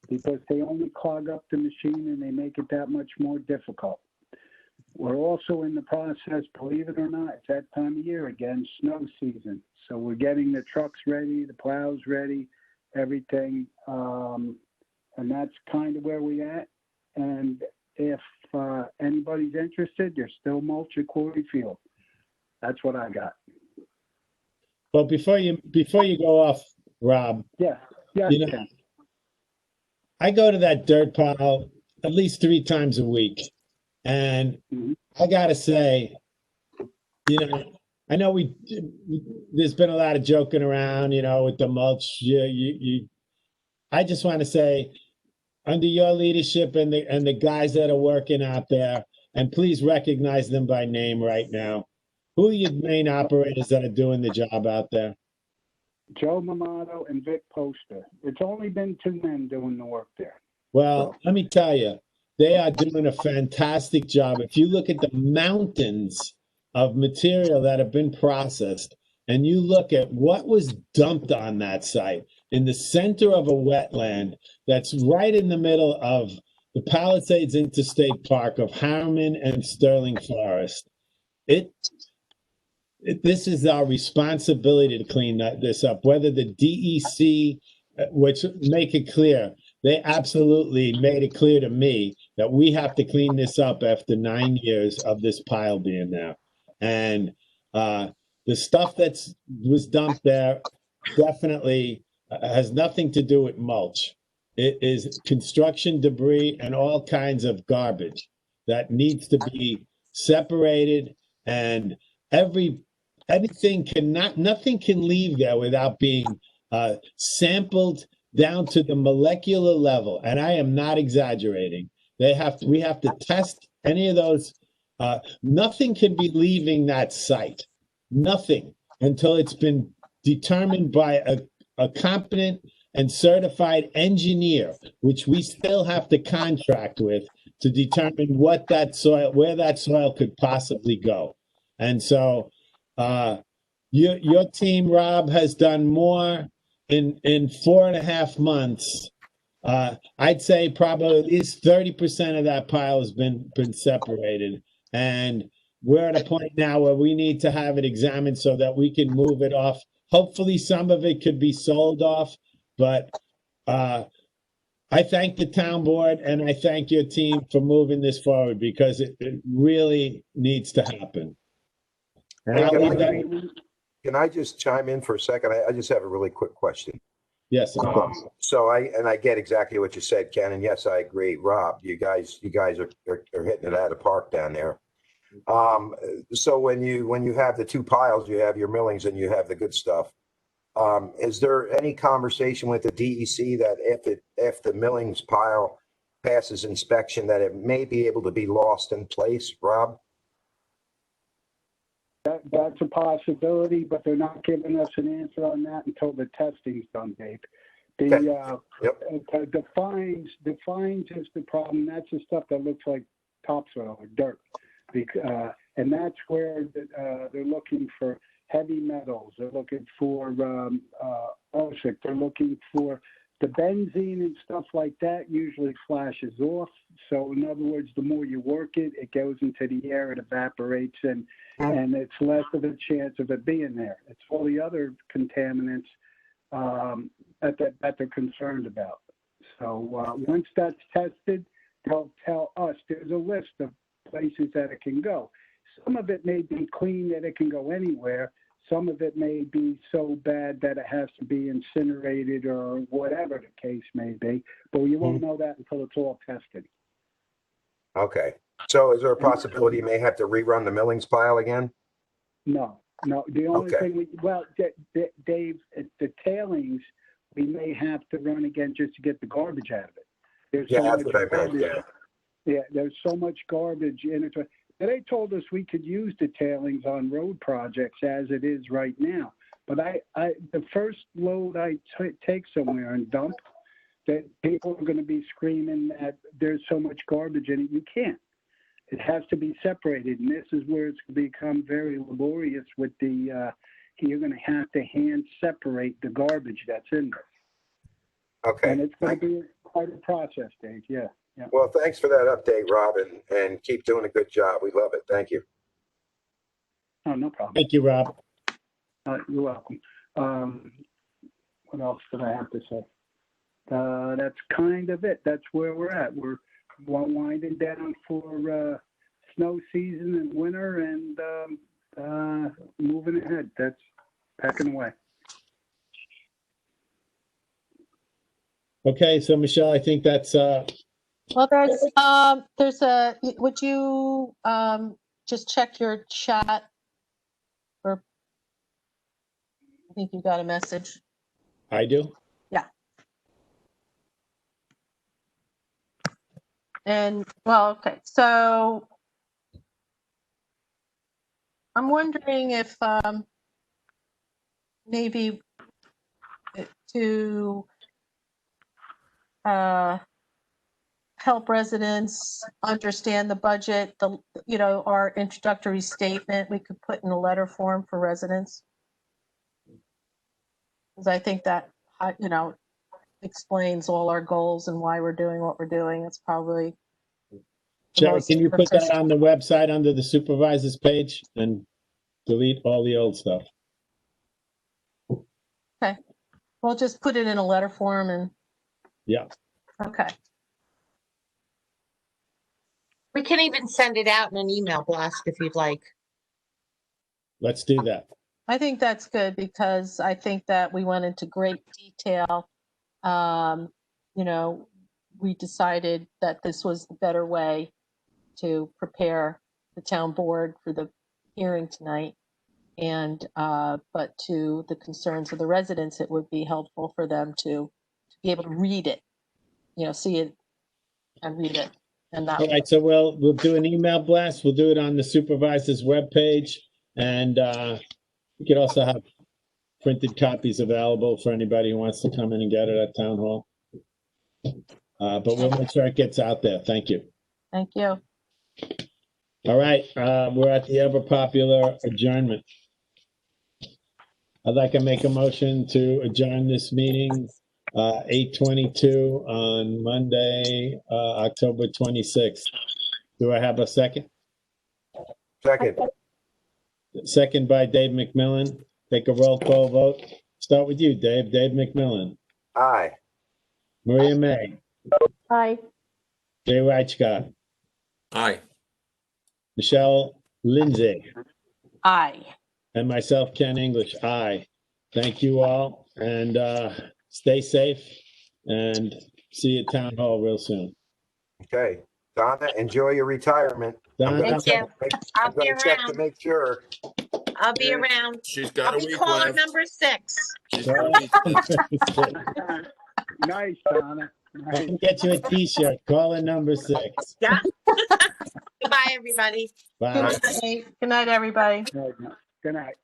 because they only clog up the machine and they make it that much more difficult. We're also in the process, believe it or not, it's that time of year again, snow season. So we're getting the trucks ready, the plows ready, everything. And that's kind of where we're at. And if anybody's interested, there's still mulch at Quarry Field. That's what I got. Well, before you go off, Rob. Yeah. You know, I go to that dirt pile at least 3 times a week. And I gotta say, you know, I know there's been a lot of joking around, you know, with the mulch. I just want to say, under your leadership and the guys that are working out there, and please recognize them by name right now. Who are your main operators that are doing the job out there? Joe Mamato and Vic Poster. It's only been 2 men doing the work there. Well, let me tell you, they are doing a fantastic job. If you look at the mountains of material that have been processed, and you look at what was dumped on that site in the center of a wetland that's right in the middle of the Palisades Interstate Park of Harriman and Sterling Forest, this is our responsibility to clean this up. Whether the DEC, which make it clear, they absolutely made it clear to me that we have to clean this up after 9 years of this pile being there. And the stuff that was dumped there definitely has nothing to do with mulch. It is construction debris and all kinds of garbage that needs to be separated, and nothing can leave there without being sampled down to the molecular level, and I am not exaggerating. We have to test any of those. Nothing can be leaving that site, nothing, until it's been determined by a competent and certified engineer, which we still have to contract with to determine where that soil could possibly go. And so your team, Rob, has done more in 4.5 months. I'd say probably at least 30% of that pile has been separated. And we're at a point now where we need to have it examined so that we can move it off. Hopefully some of it could be sold off, but I thank the town board and I thank your team for moving this forward because it really needs to happen. And Hey, I'll leave that. can I just chime in for a second? I just have a really quick question. Yes, of course. So I get exactly what you said, Ken, and yes, I agree. Rob, you guys are hitting it out of the park down there. So when you have the two piles, you have your millings and you have the good stuff. Is there any conversation with the DEC that if the millings pile passes inspection, that it may be able to be lost in place, Rob? That's a possibility, but they're not giving us an answer on that until the testing's done, Dave. The fines is the problem. That's the stuff that looks like topsoil or dirt. And that's where they're looking for heavy metals. They're looking for OSIC. They're looking for the benzene and stuff like that usually flashes off. So in other words, the more you work it, it goes into the air, it evaporates, and it's less of a chance of it being there. It's all the other contaminants that they're concerned about. So once that's tested, they'll tell us there's a list of places that it can go. Some of it may be clean that it can go anywhere. Some of it may be so bad that it has to be incinerated or whatever the case may be, but you won't know that until it's all tested. Okay. So is there a possibility you may have to rerun the millings pile again? No. The only thing Dave, the tailings, we may have to run again just to get the garbage out of it. There's that's what I meant. Yeah, there's so much garbage in it. They told us we could use the tailings on road projects as it is right now. But the first load I take somewhere and dump, that people are going to be screaming that there's so much garbage in it. You can't. It has to be separated. And this is where it's going to become very laborious with the, you're going to have to hand separate the garbage that's in there. Okay. And it's going to be quite a process, Dave. Yeah. Well, thanks for that update, Rob, and keep doing a good job. We love it. Thank you. Oh, no problem. Thank you, Rob. You're welcome. What else did I have to say? That's kind of it. That's where we're at. We're winding down for snow season and winter and moving ahead. That's packing away. Okay, so Michelle, I think that's Well, there's a, would you just check your chat? Or I think you got a message. I do. Yeah. And well, okay, so I'm wondering if maybe to help residents understand the budget, our introductory statement we could put in a letter form for residents. Because I think that, explains all our goals and why we're doing what we're doing. It's probably. Sherry, can you put that on the website under the supervisor's page and delete all the old stuff? Okay. We'll just put it in a letter form and. Yeah. Okay. We can even send it out in an email blast if you'd like. Let's do that. I think that's good because I think that we went into great detail. We decided that this was the better way to prepare the town board for the hearing tonight. And, but to the concerns of the residents, it would be helpful for them to be able to read it, see it and read it. And that. All right, so we'll do an email blast. We'll do it on the supervisor's webpage, and we could also have printed copies available for anybody who wants to come in and get it at town hall. But we'll make sure it gets out there. Thank you. Thank you. All right, we're at the ever popular adjournment. I'd like to make a motion to adjourn this meeting, 8:22 on Monday, October 26th. Do I have a second? Second. Second by Dave McMillan. Take a roll call vote. Start with you, Dave. Dave McMillan. Aye. Maria May. Aye. Jay Reichcott. Aye. Michelle Lindsay. Aye. And myself, Ken English. Aye. Thank you all, and stay safe, and see you at Town Hall real soon. Okay. Donna, enjoy your retirement. Donna, Thank you. I'll I'm be gonna check to around. make sure. I'll be around. She's got I'll a be week caller left. number 6. She's got a week left. Nice, Donna. I Nice. can get you a T-shirt. Caller number 6. Yeah. Goodbye, everybody. Bye. Good night, everybody. Good night.